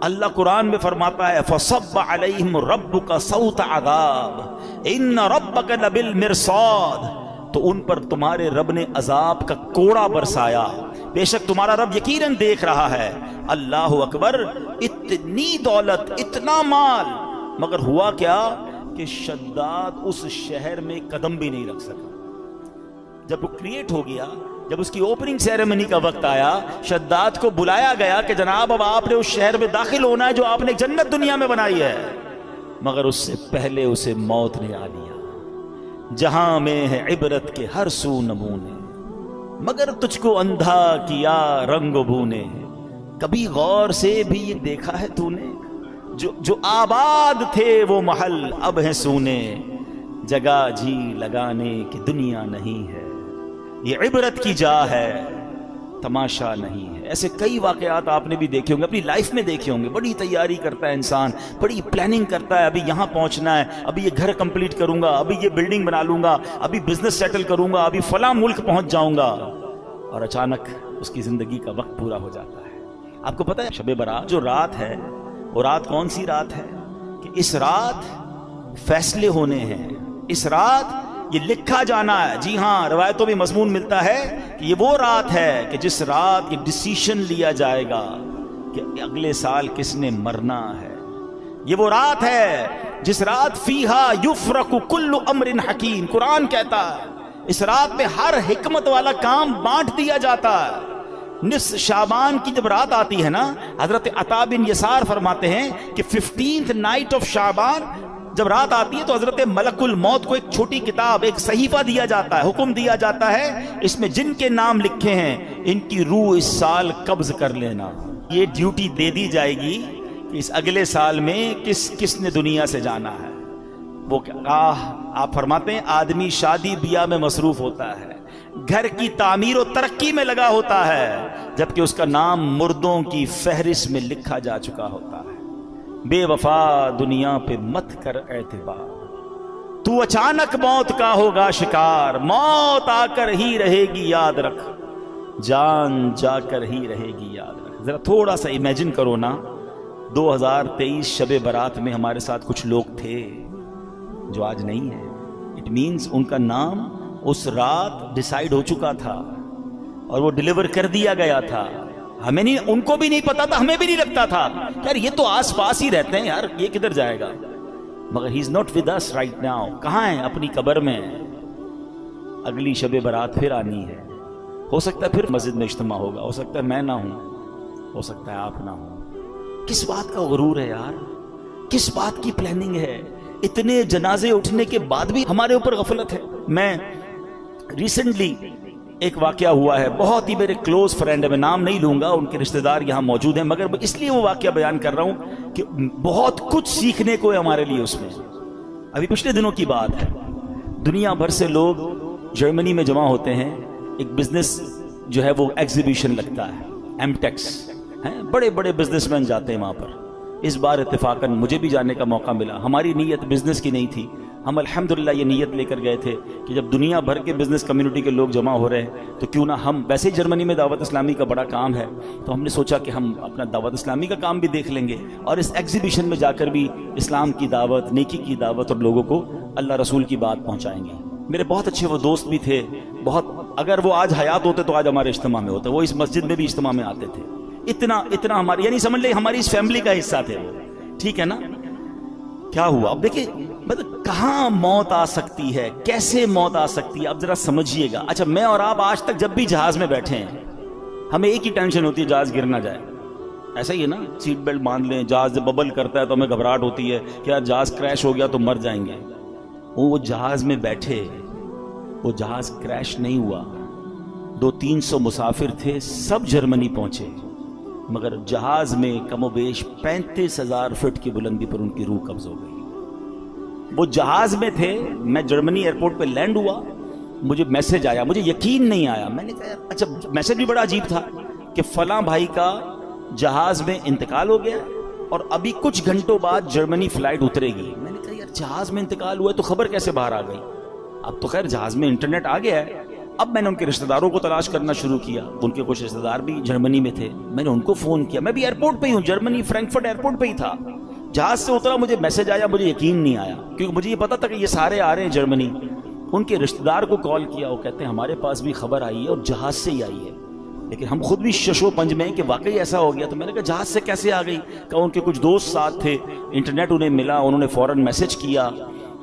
اللہ قرآن میں فرماتا ہے فَصَبَّ عَلَيْهِمْ رَبُّكَ صَوْتَ عَذَابٍ إِنَّ رَبَّكَ لَبِالْمِرْصَادِ، تو ان پر تمہارے رب نے عذاب کا کوڑا برسایا، بے شک تمہارا رب یقیناً دیکھ رہا ہے۔ اللہ اکبر، اتنی دولت، اتنا مال، مگر ہوا کیا کہ شداد اس شہر میں قدم بھی نہیں رکھ سکا۔ جب وہ کریٹ ہو گیا، جب اس کی اوپننگ سیریمنی کا وقت آیا، شداد کو بلایا گیا کہ جناب اب آپ نے اس شہر میں داخل ہونا ہے جو آپ نے جنت دنیا میں بنائی ہے، مگر اس سے پہلے اسے موت نے آ لیا۔ جہاں میں ہے عبرت کے ہر سو نمونے، مگر تجھ کو اندھا کیا رنگ و بو نے، کبھی غور سے بھی یہ دیکھا ہے تو نے، جو آباد تھے وہ محل اب ہیں سونے، جگہ جی لگانے کی دنیا نہیں ہے، یہ عبرت کی جا ہے تماشا نہیں ہے۔ ایسے کئی واقعات آپ نے بھی دیکھے ہوں گے، اپنی لائف میں دیکھے ہوں گے۔ بڑی تیاری کرتا ہے انسان، بڑی پلاننگ کرتا ہے، ابھی یہاں پہنچنا ہے، ابھی یہ گھر کمپلیٹ کروں گا، ابھی یہ بلڈنگ بنا لوں گا، ابھی بزنس سیٹل کروں گا، ابھی فلاں ملک پہنچ جاؤں گا، اور اچانک اس کی زندگی کا وقت پورا ہو جاتا ہے۔ آپ کو پتہ ہے شب برات جو رات ہے، وہ رات کون سی رات ہے کہ اس رات فیصلے ہونے ہیں، اس رات یہ لکھا جانا ہے۔ جی ہاں، روایتوں میں مضمون ملتا ہے کہ یہ وہ رات ہے کہ جس رات یہ ڈیسیشن لیا جائے گا کہ اگلے سال کس نے مرنا ہے۔ یہ وہ رات ہے جس رات فیہا یفرق کل امر حکیم، قرآن کہتا ہے اس رات میں ہر حکمت والا کام بانٹ دیا جاتا ہے۔ نصف شعبان کی جب رات آتی ہے نا، حضرت عطا بن یسار فرماتے ہیں کہ 15th نائٹ آف شعبان جب رات آتی ہے تو حضرت ملک الموت کو ایک چھوٹی کتاب، ایک صحیفہ دیا جاتا ہے، حکم دیا جاتا ہے، اس میں جن کے نام لکھے ہیں ان کی روح اس سال قبض کر لینا۔ یہ ڈیوٹی دے دی جائے گی کہ اس اگلے سال میں کس نے دنیا سے جانا ہے۔ وہ آپ فرماتے ہیں آدمی شادی بیاہ میں مصروف ہوتا ہے، گھر کی تعمیر و ترقی میں لگا ہوتا ہے، جبکہ اس کا نام مردوں کی فہرست میں لکھا جا چکا ہوتا ہے۔ بے وفا دنیا پہ مت کر اعتبار، تو اچانک موت کا ہوگا شکار، موت آ کر ہی رہے گی یاد رکھ، جان جا کر ہی رہے گی یاد رکھ۔ ذرا تھوڑا سا امیجن کرو نا، 2023 شب برات میں ہمارے ساتھ کچھ لوگ تھے جو آج نہیں ہیں۔ اٹ مینز ان کا نام اس رات ڈیسائیڈ ہو چکا تھا اور وہ ڈیلیور کر دیا گیا تھا۔ ہمیں نہیں، ان کو بھی نہیں پتا تھا، ہمیں بھی نہیں لگتا تھا یار یہ تو آس پاس ہی رہتے ہیں، یار یہ کدھر جائے گا، مگر he is not with us right now. کہاں ہیں؟ اپنی قبر میں۔ اگلی شب برات پھر آنی ہے، ہو سکتا ہے پھر مسجد میں اجتماع ہوگا، ہو سکتا ہے میں نہ ہوں، ہو سکتا ہے آپ نہ ہوں۔ کس بات کا غرور ہے یار، کس بات کی پلاننگ ہے؟ اتنے جنازے اٹھنے کے بعد بھی ہمارے اوپر غفلت ہے۔ میں ریسنٹلی ایک واقعہ ہوا ہے، بہت ہی میرے کلوز فرینڈ ہے، میں نام نہیں لوں گا، ان کے رشتہ دار یہاں موجود ہیں، مگر اس لیے وہ واقعہ بیان کر رہا ہوں کہ بہت کچھ سیکھنے کو ہے ہمارے لیے اس میں۔ ابھی پچھلے دنوں کی بات ہے، دنیا بھر سے لوگ جرمنی میں جمع ہوتے ہیں، ایک بزنس جو ہے وہ ایگزیبیشن لگتا ہے، ایم ٹیکس ہیں، بڑے بڑے بزنس مین جاتے ہیں وہاں پر۔ اس بار اتفاقاً مجھے بھی جانے کا موقع ملا، ہماری نیت بزنس کی نہیں تھی، ہم الحمدللہ یہ نیت لے کر گئے تھے کہ جب دنیا بھر کے بزنس کمیونٹی کے لوگ جمع ہو رہے ہیں تو کیوں نہ ہم، ویسے ہی جرمنی میں دعوت اسلامی کا بڑا کام ہے، تو ہم نے سوچا کہ ہم اپنا دعوت اسلامی کا کام بھی دیکھ لیں گے اور اس ایگزیبیشن میں جا کر بھی اسلام کی دعوت، نیکی کی دعوت اور لوگوں کو اللہ رسول کی بات پہنچائیں گے۔ میرے بہت اچھے وہ دوست بھی تھے، بہت، اگر وہ آج حیات ہوتے تو آج ہمارے اجتماع میں ہوتے، وہ اس مسجد میں بھی اجتماع میں آتے تھے، اتنا ہماری، یعنی سمجھ لیں ہماری اس فیملی کا حصہ تھے وہ، ٹھیک ہے نا۔ کیا ہوا اب دیکھیں، مطلب کہاں موت آ سکتی ہے، کیسے موت آ سکتی ہے، اب ذرا سمجھیے گا۔ اچھا میں اور آپ آج تک جب بھی جہاز میں بیٹھے ہیں ہمیں ایک ہی ٹینشن ہوتی ہے، جہاز گر نہ جائے، ایسا ہی ہے نا، سیٹ بیلٹ باندھ لیں، جہاز جب ببل کرتا ہے تو ہمیں گھبراہٹ ہوتی ہے کہ یار جہاز کریش ہو گیا تو مر جائیں گے۔ وہ جہاز میں بیٹھے، وہ جہاز کریش نہیں ہوا، 200-300 مسافر تھے، سب جرمنی پہنچے، مگر جہاز میں کم و بیش 35,000 فٹ کی بلندی پر ان کی روح قبض ہو گئی۔ وہ جہاز میں تھے، میں جرمنی ایئرپورٹ پہ لینڈ ہوا، مجھے میسج آیا، مجھے یقین نہیں آیا، میں نے کہا اچھا، میسج بھی بڑا عجیب تھا کہ فلاں بھائی کا جہاز میں انتقال ہو گیا اور ابھی کچھ گھنٹوں بعد جرمنی فلائٹ اترے گی۔ میں نے کہا یار جہاز میں انتقال ہوا ہے تو خبر کیسے باہر آ گئی؟ اب تو خیر جہاز میں انٹرنیٹ آ گیا ہے۔ اب میں نے ان کے رشتہ داروں کو تلاش کرنا شروع کیا، ان کے کچھ رشتہ دار بھی جرمنی میں تھے، میں نے ان کو فون کیا، میں بھی ایئرپورٹ پہ ہی ہوں، جرمنی فرینکفرٹ ایئرپورٹ پہ ہی تھا، جہاز سے اترا، مجھے میسج آیا، مجھے یقین نہیں آیا کیونکہ مجھے یہ پتا تھا کہ یہ سارے آ رہے ہیں جرمنی۔ ان کے رشتہ دار کو کال کیا، وہ کہتے ہیں ہمارے پاس بھی خبر آئی ہے اور جہاز سے ہی آئی ہے، لیکن ہم خود بھی شش و پنج میں کہ واقعی ایسا ہو گیا۔ تو میں نے کہا جہاز سے کیسے آ گئی؟ کہ ان کے کچھ دوست ساتھ تھے، انٹرنیٹ انہیں ملا، انہوں نے فوراً میسج کیا،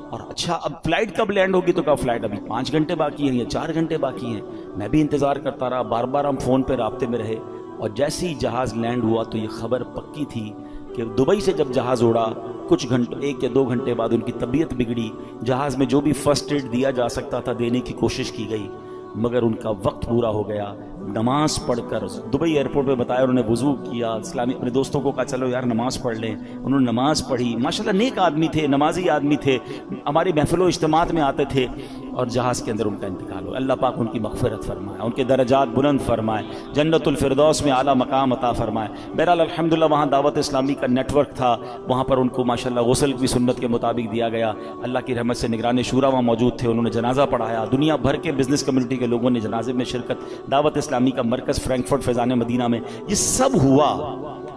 اور اچھا اب فلائٹ کب لینڈ ہوگی؟ تو کہا فلائٹ ابھی 5 گھنٹے باقی ہیں یا 4 گھنٹے باقی ہیں۔ میں بھی انتظار کرتا رہا، بار بار ہم فون پہ رابطے میں رہے، اور جیسے ہی جہاز لینڈ ہوا تو یہ خبر پکی تھی کہ دبئی سے جب جہاز اڑا کچھ گھنٹے، 1 یا 2 گھنٹے بعد ان کی طبیعت بگڑی، جہاز میں جو بھی فرسٹ ایڈ دیا جا سکتا تھا دینے کی کوشش کی گئی، مگر ان کا وقت پورا ہو گیا۔ نماز پڑھ کر دبئی ایئرپورٹ پہ بتایا، انہوں نے وضو کیا، اسلامی اپنے دوستوں کو کہا چلو یار نماز پڑھ لیں، انہوں نے نماز پڑھی، ماشاءاللہ نیک آدمی تھے، نمازی آدمی تھے، ہماری محفل و اجتماعات میں آتے تھے، اور جہاز کے اندر ان کا انتقال ہو۔ اللہ پاک ان کی مغفرت فرمائے، ان کے درجات بلند فرمائے، جنت الفردوس میں اعلیٰ مقام عطا فرمائے۔ بہرحال الحمدللہ وہاں دعوت اسلامی کا نیٹ ورک تھا، وہاں پر ان کو ماشاءاللہ غسل بھی سنت کے مطابق دیا گیا، اللہ کی رحمت سے نگران شورا وہاں موجود تھے، انہوں نے جنازہ پڑھایا، دنیا بھر کے بزنس کمیونٹی کے لوگوں نے جنازے میں شرکت، دعوت اسلامی کا مرکز فرینکفرٹ فیضان مدینہ میں یہ سب ہوا۔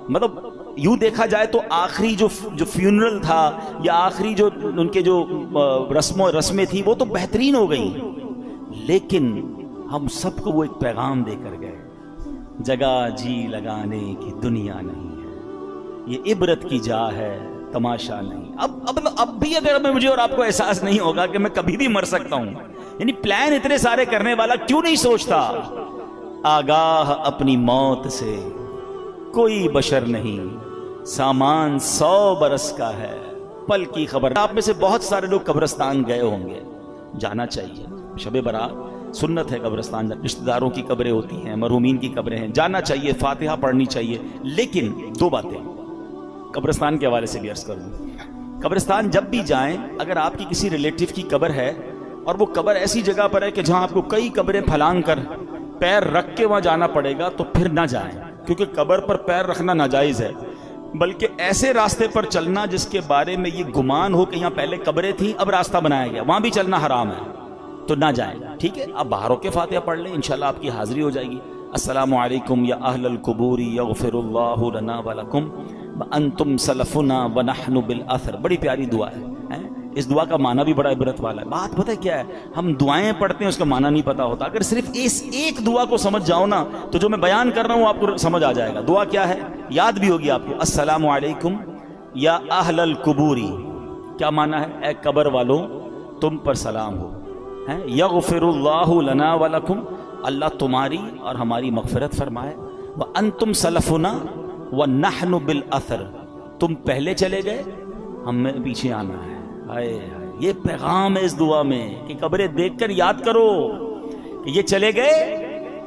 مطلب یوں دیکھا جائے تو آخری جو فیونرل تھا یا آخری جو ان کے جو رسمیں تھی وہ تو بہترین ہو گئی، لیکن ہم سب کو وہ ایک پیغام دے کر گئے، جگہ جی لگانے کی دنیا نہیں ہے، یہ عبرت کی جا ہے تماشا نہیں۔ اب بھی اگر مجھے اور آپ کو احساس نہیں ہوگا کہ میں کبھی بھی مر سکتا ہوں، یعنی پلان اتنے سارے کرنے والا کیوں نہیں سوچتا آگاہ اپنی موت سے کوئی بشر نہیں، سامان 100 برس کا ہے، پل کی خبر۔ آپ میں سے بہت سارے لوگ قبرستان گئے ہوں گے، جانا چاہیے، شب برات سنت ہے قبرستان، رشتہ داروں کی قبریں ہوتی ہیں، مرحومین کی قبریں ہیں، جانا چاہیے، فاتحہ پڑھنی چاہیے، لیکن 2 باتیں قبرستان کے حوالے سے بھی عرض کر دوں۔ قبرستان جب بھی جائیں، اگر آپ کی کسی ریلیٹیو کی قبر ہے اور وہ قبر ایسی جگہ پر ہے کہ جہاں آپ کو کئی قبریں پھلانگ کر پیر رکھ کے وہاں جانا پڑے گا تو پھر نہ جائیں، کیونکہ قبر پر پیر رکھنا ناجائز ہے، بلکہ ایسے راستے پر چلنا جس کے بارے میں یہ گمان ہو کہ یہاں پہلے قبریں تھیں اب راستہ بنایا گیا، وہاں بھی چلنا حرام ہے، تو نہ جائیں، ٹھیک ہے؟ آپ باہر ہو کے فاتحہ پڑھ لیں، انشاءاللہ آپ کی حاضری ہو جائے گی۔ السلام علیکم یا اہل القبور یغفر اللہ لنا ولکم وانتم سلفنا ونحن بالاثر، بڑی پیاری دعا ہے، اس دعا کا معنی بھی بڑا عبرت والا ہے۔ بات پتہ کیا ہے، ہم دعائیں پڑھتے ہیں اس کا معنی نہیں پتا ہوتا، اگر صرف اس ایک دعا کو سمجھ جاؤ نا تو جو میں بیان کر رہا ہوں آپ کو سمجھ آ جائے گا۔ دعا کیا ہے یاد بھی ہوگی آپ کو، السلام علیکم یا اہل القبوری، کیا معنی ہے؟ اے قبر والوں تم پر سلام ہو، یغفر اللہ لنا ولکم، اللہ تمہاری اور ہماری مغفرت فرمائے، وانتم سلفنا ونحن بالاثر، تم پہلے چلے گئے ہمیں پیچھے آنا ہے۔ یہ پیغام ہے اس دعا میں کہ قبریں دیکھ کر یاد کرو کہ یہ چلے گئے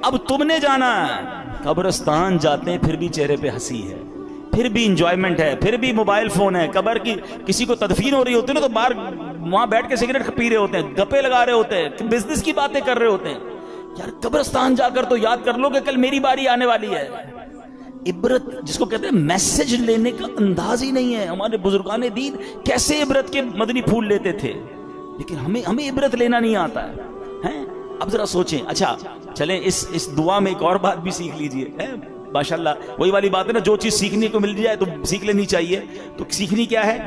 اب تم نے جانا ہے۔ قبرستان جاتے ہیں پھر بھی چہرے پہ ہنسی ہے، پھر بھی انجوائمنٹ ہے، پھر بھی موبائل فون ہے، قبر کی کسی کو تدفین ہو رہی ہوتی ہے نا تو باہر وہاں بیٹھ کے سگریٹ پی رہے ہوتے ہیں، گپے لگا رہے ہوتے ہیں، بزنس کی باتیں کر رہے ہوتے ہیں۔ یار قبرستان جا کر تو یاد کر لو کہ کل میری باری آنے والی ہے۔ عبرت جس کو کہتے ہیں میسج لینے کا انداز ہی نہیں ہے۔ ہمارے بزرگان دین کیسے عبرت کے مدنی پھول لیتے تھے، لیکن ہمیں عبرت لینا نہیں آتا ہے. اب ذرا سوچیں. اچھا چلیں اس دعا میں ایک اور بات بھی سیکھ لیجئے. ماشاءاللہ وہی والی بات ہے نا, جو چیز سیکھنے کو مل جائے تو سیکھ لینی چاہیے. تو سیکھنی کیا ہے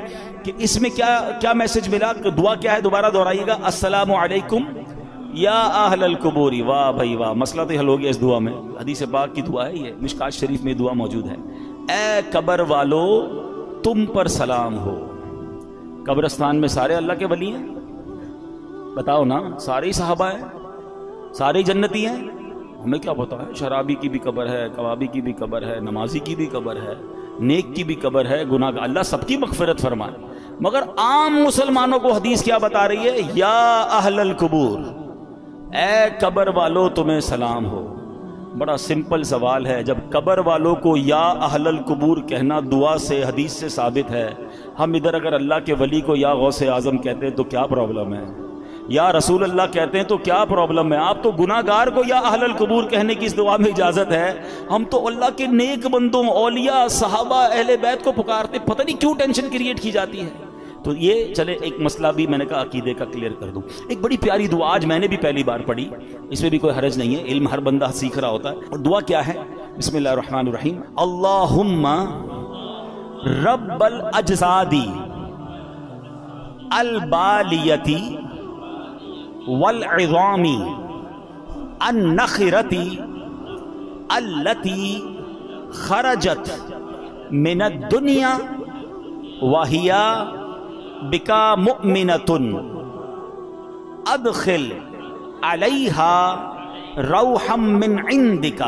کہ اس میں کیا میسج ملا. دعا کیا ہے, دوبارہ دہرائیے گا, السلام علیکم یا اہل القبور. واہ بھائی واہ, مسئلہ تو حل ہو گیا اس دعا میں. حدیث پاک کی دعا ہے یہ, مشکات شریف میں دعا موجود ہے. اے قبر والو تم پر سلام ہو. قبرستان میں سارے اللہ کے ولی ہیں, بتاؤ نا, سارے ہی صحابہ ہیں, سارے جنتی ہیں. ہمیں کیا پتا ہے, شرابی کی بھی قبر ہے, کبابی کی بھی قبر ہے, نمازی کی بھی قبر ہے, نیک کی بھی قبر ہے, گناہ کا. اللہ سب کی مغفرت فرمائے. مگر عام مسلمانوں کو حدیث کیا بتا رہی ہے, یا اہل القبور, اے قبر والو تمہیں سلام ہو. بڑا سمپل سوال ہے, جب قبر والوں کو یا اہل القبور کہنا دعا سے حدیث سے ثابت ہے, ہم ادھر اگر اللہ کے ولی کو یا غوث اعظم کہتے ہیں تو کیا پرابلم ہے, یا رسول اللہ کہتے ہیں تو کیا پرابلم ہے. آپ تو گناہ گار کو یا اہل القبور کہنے کی اس دعا میں اجازت ہے, ہم تو اللہ کے نیک بندوں, اولیاء, صحابہ, اہل بیت کو پکارتے. پتہ نہیں کیوں ٹینشن کریٹ کی جاتی ہے. تو یہ چلے ایک مسئلہ بھی میں نے کہا عقیدے کا کلیئر کر دوں. ایک بڑی پیاری دعا آج میں نے بھی پہلی بار پڑھی, اس میں بھی کوئی حرج نہیں ہے, علم ہر بندہ سیکھ رہا ہوتا ہے. اور دعا کیا ہے, بسم اللہ الرحمن الرحیم, اللہم رب الاجسادی البالیتی والعظامی النخرتی التی خرجت من الدنیا وہی بکا مؤمنۃ ادخل علیہا روحا من عندک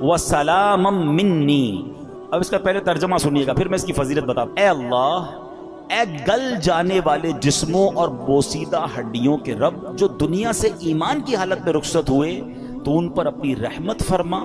وسلاما منی. اب اس کا پہلے ترجمہ سنیے گا, پھر میں اس کی فضیلت بتاؤں. اے اللہ, اے گل جانے والے جسموں اور بوسیدہ ہڈیوں کے رب, جو دنیا سے ایمان کی حالت میں رخصت ہوئے, تو ان پر اپنی رحمت فرما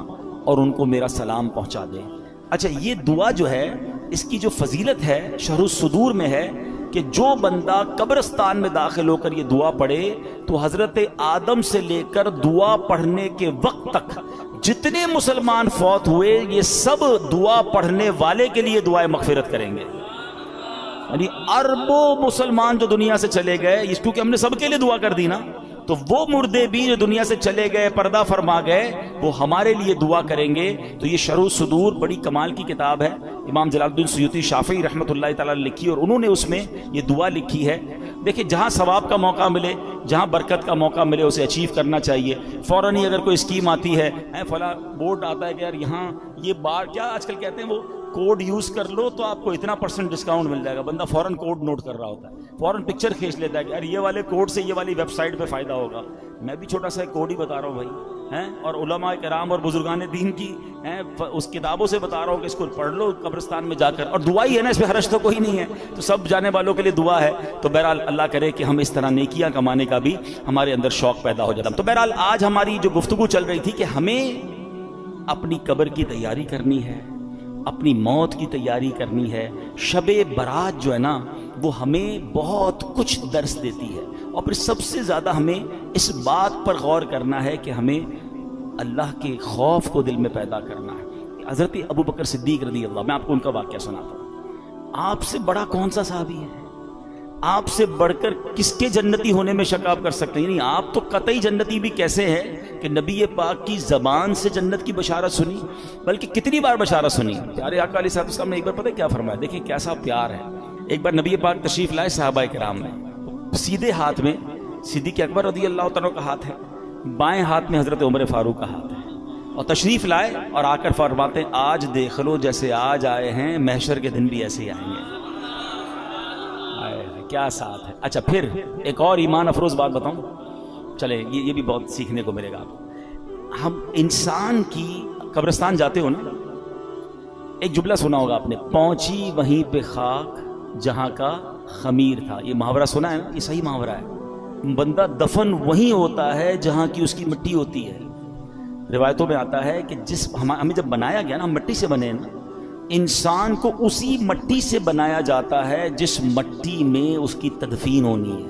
اور ان کو میرا سلام پہنچا دے. اچھا یہ دعا جو ہے, اس کی جو فضیلت ہے شرح الصدور میں ہے کہ جو بندہ قبرستان میں داخل ہو کر یہ دعا پڑھے تو حضرت آدم سے لے کر دعا پڑھنے کے وقت تک جتنے مسلمان فوت ہوئے, یہ سب دعا پڑھنے والے کے لیے دعائے مغفرت کریں گے. یعنی اربوں مسلمان جو دنیا سے چلے گئے, اس کیونکہ ہم نے سب کے لیے دعا کر دی نا, تو وہ مردے بھی جو دنیا سے چلے گئے, پردہ فرما گئے, وہ ہمارے لیے دعا کریں گے. تو یہ شرح الصدور بڑی کمال کی کتاب ہے, امام جلال الدین سیوطی شافعی رحمۃ اللہ تعالی نے لکھی, اور انہوں نے اس میں یہ دعا لکھی ہے. دیکھیں جہاں ثواب کا موقع ملے, جہاں برکت کا موقع ملے, اسے اچیو کرنا چاہیے. فوراً ہی اگر کوئی اسکیم آتی ہے, فلاں بورڈ آتا ہے کہ یار یہاں یہ بار کیا آج کل کہتے ہیں وہ کوڈ یوز کر لو تو آپ کو اتنا % ڈسکاؤنٹ مل جائے گا, بندہ فوراً کوڈ نوٹ کر رہا ہوتا ہے, فوراً پکچر کھینچ لیتا ہے کہ یار یہ والے کوڈ سے یہ والی ویب سائٹ پہ فائدہ ہوگا. میں بھی چھوٹا سا کوڈ ہی بتا رہا ہوں بھائی, اور علماء کرام اور بزرگان دین کی اس کتابوں سے بتا رہا ہوں کہ اس کو پڑھ لو قبرستان میں جا کر. اور دعا ہی ہے نا, اس پہ حرج تو کوئی نہیں ہے, تو سب جانے والوں کے لیے دعا ہے. تو بہرحال اللہ کرے کہ ہم اس طرح نیکیاں کمانے کا بھی ہمارے اندر شوق پیدا ہو جاتا. تو بہرحال آج ہماری جو گفتگو چل رہی تھی کہ ہمیں اپنی قبر کی تیاری کرنی ہے, اپنی موت کی تیاری کرنی ہے. شب برات جو ہے نا وہ ہمیں بہت کچھ درس دیتی ہے, اور پھر سب سے زیادہ ہمیں اس بات پر غور کرنا ہے کہ ہمیں اللہ کے خوف کو دل میں پیدا کرنا ہے. حضرت ابو بکر صدیق رضی اللہ, میں آپ کو ان کا واقعہ سناتا ہوں. آپ سے بڑا کون سا صحابی ہے, آپ سے بڑھ کر کس کے جنتی ہونے میں شک آپ کر سکتے ہیں؟ یعنی آپ تو قطعی جنتی بھی کیسے ہیں کہ نبی پاک کی زبان سے جنت کی بشارت سنی, بلکہ کتنی بار بشارت سنی. پیارے آقا علیہ الصلوۃ والسلام نے ایک بار پتہ کیا فرمایا, دیکھیں کیسا پیار ہے. ایک بار نبی پاک تشریف لائے صحابہ کرام میں, سیدھے ہاتھ میں صدیق اکبر رضی اللہ تعالیٰ کا ہاتھ ہے, بائیں ہاتھ میں حضرت عمر فاروق کا ہاتھ ہے, اور تشریف لائے اور آ کر فرماتے ہیں آج دیکھ لو جیسے آج آئے ہیں, محشر کے دن بھی ایسے ہی آئیں گے. کیا ساتھ ہے. اچھا پھر ایک اور ایمان افروز بات بتاؤں, چلے یہ بھی بہت سیکھنے کو ملے گا. ہم انسان کی قبرستان جاتے ہو نا, ایک جملہ سنا ہوگا آپ نے, پہنچی وہیں پہ خاک جہاں کا خمیر تھا. یہ محاورہ سنا ہے نا, یہ صحیح محاورہ ہے. بندہ دفن وہیں ہوتا ہے جہاں کی اس کی مٹی ہوتی ہے. روایتوں میں آتا ہے کہ ہمیں جب بنایا گیا نا, ہم مٹی سے بنے نا, انسان کو اسی مٹی سے بنایا جاتا ہے جس مٹی میں اس کی تدفین ہونی ہے.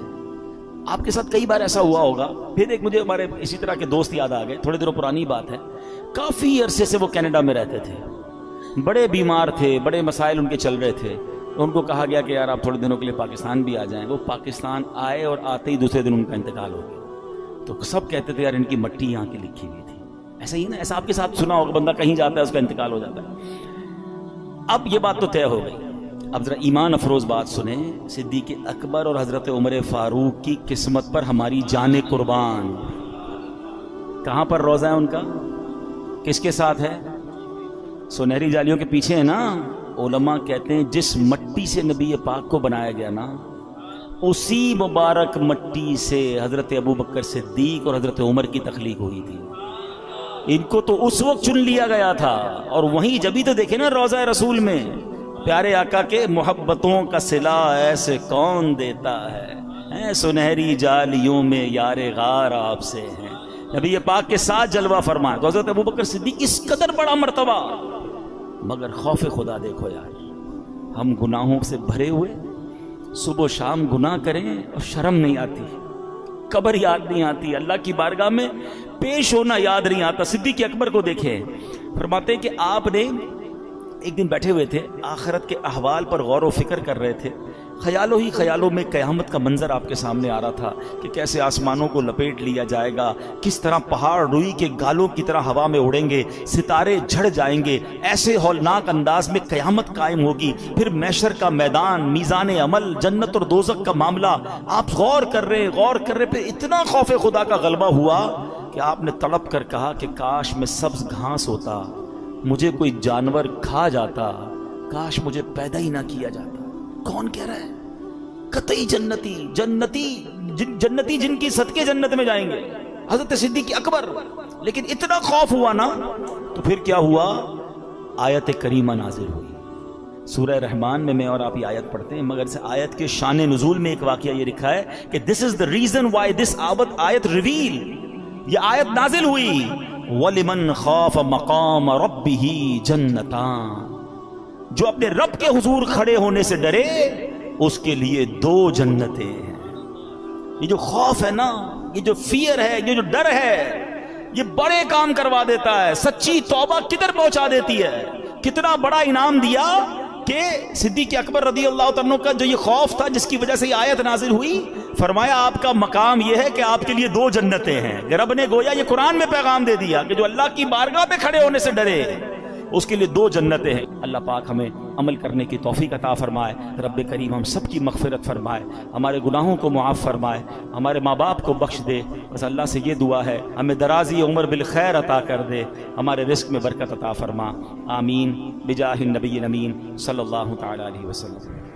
آپ کے ساتھ کئی بار ایسا ہوا ہوگا. پھر ایک مجھے ہمارے اسی طرح کے دوست یاد آ گئے, تھوڑے دنوں پرانی بات ہے, کافی عرصے سے وہ کینیڈا میں رہتے تھے, بڑے بیمار تھے, بڑے مسائل ان کے چل رہے تھے. ان کو کہا گیا کہ یار آپ تھوڑے دنوں کے لیے پاکستان بھی آ جائیں. وہ پاکستان آئے اور آتے ہی دوسرے دن ان کا انتقال ہو گیا. تو سب کہتے تھے یار ان کی مٹی یہاں کی لکھی ہوئی تھی. ایسا ہی نا, ایسا آپ کے ساتھ سنا ہوگا, بندہ کہیں جاتا ہے اس کا انتقال ہو جاتا ہے. اب یہ بات تو طے ہو گئی. اب ذرا ایمان افروز بات سنیں. صدیق اکبر اور حضرت عمر فاروق کی قسمت پر ہماری جان قربان. کہاں پر روزہ ہے ان کا؟ کس کے ساتھ ہے؟ سنہری جالیوں کے پیچھے ہے نا. علماء کہتے ہیں جس مٹی سے نبی پاک کو بنایا گیا نا, اسی مبارک مٹی سے حضرت ابوبکر صدیق اور حضرت عمر کی تخلیق ہوئی تھی. ان کو تو اس وقت چن لیا گیا تھا. اور وہیں جبھی تو دیکھیں نا روضہ رسول میں پیارے آقا کے محبتوں کا صلہ ایسے کون دیتا ہے, سنہری جالیوں میں یار غار آپ سے ہیں. نبی پاک کے ساتھ جلوہ فرمایا. تو حضرت ابوبکر صدیق اس قدر بڑا مرتبہ. مگر خوف خدا دیکھو یار, ہم گناہوں سے بھرے ہوئے صبح و شام گناہ کریں اور شرم نہیں آتی, قبر یاد نہیں آتی, اللہ کی بارگاہ میں پیش ہونا یاد نہیں آتا. صدیق اکبر کو دیکھیں, فرماتے ہیں کہ آپ نے ایک دن بیٹھے ہوئے تھے, آخرت کے احوال پر غور و فکر کر رہے تھے. خیالوں ہی خیالوں میں قیامت کا منظر آپ کے سامنے آ رہا تھا کہ کیسے آسمانوں کو لپیٹ لیا جائے گا, کس طرح پہاڑ روئی کے گالوں کی طرح ہوا میں اڑیں گے, ستارے جھڑ جائیں گے, ایسے ہولناک انداز میں قیامت قائم ہوگی, پھر محشر کا میدان, میزان عمل, جنت اور دوزخ کا معاملہ. آپ غور کر رہے پھر اتنا خوف خدا کا غلبہ ہوا کہ آپ نے تڑپ کر کہا کہ کاش میں سبز گھاس ہوتا, مجھے کوئی جانور کھا جاتا, کاش مجھے پیدا ہی نہ کیا جاتا. کون کہہ رہا ہے؟ قطعی جنتی, جنتی جن کی صدقے جنت میں جائیں گے, حضرت صدیق اکبر. لیکن اتنا خوف ہوا نا, تو پھر کیا ہوا؟ آیت کریمہ نازل ہوئی. سورہ رحمان میں اور آپ یہ آیت پڑھتے ہیں, مگر اس آیت کے شان نزول میں ایک واقعہ یہ لکھا ہے کہ this is the reason why this آیت reveal, یہ آیت نازل ہوئی. وَلِمَنْ خَافَ مَقَامَ رَبِّهِ جَنَّتَانِ, جو اپنے رب کے حضور کھڑے ہونے سے ڈرے اس کے لیے 2 جنتیں ہیں. یہ جو خوف ہے نا, یہ جو فیئر ہے, یہ جو ڈر ہے, یہ بڑے کام کروا دیتا ہے. سچی توبہ کدھر پہنچا دیتی ہے. کتنا بڑا انعام دیا کہ صدیق اکبر رضی اللہ عنہ کا جو یہ خوف تھا جس کی وجہ سے یہ آیت نازل ہوئی, فرمایا آپ کا مقام یہ ہے کہ آپ کے لیے 2 جنتیں ہیں. رب نے گویا یہ قرآن میں پیغام دے دیا کہ جو اللہ کی بارگاہ پہ کھڑے ہونے سے ڈرے اس کے لیے 2 جنتیں ہیں. اللہ پاک ہمیں عمل کرنے کی توفیق عطا فرمائے. رب کریم ہم سب کی مغفرت فرمائے, ہمارے گناہوں کو معاف فرمائے, ہمارے ماں باپ کو بخش دے. بس اللہ سے یہ دعا ہے ہمیں درازی عمر بالخیر عطا کر دے, ہمارے رزق میں برکت عطا فرما. آمین بجاہ النبی الامین صلی اللہ تعالی علیہ وسلم.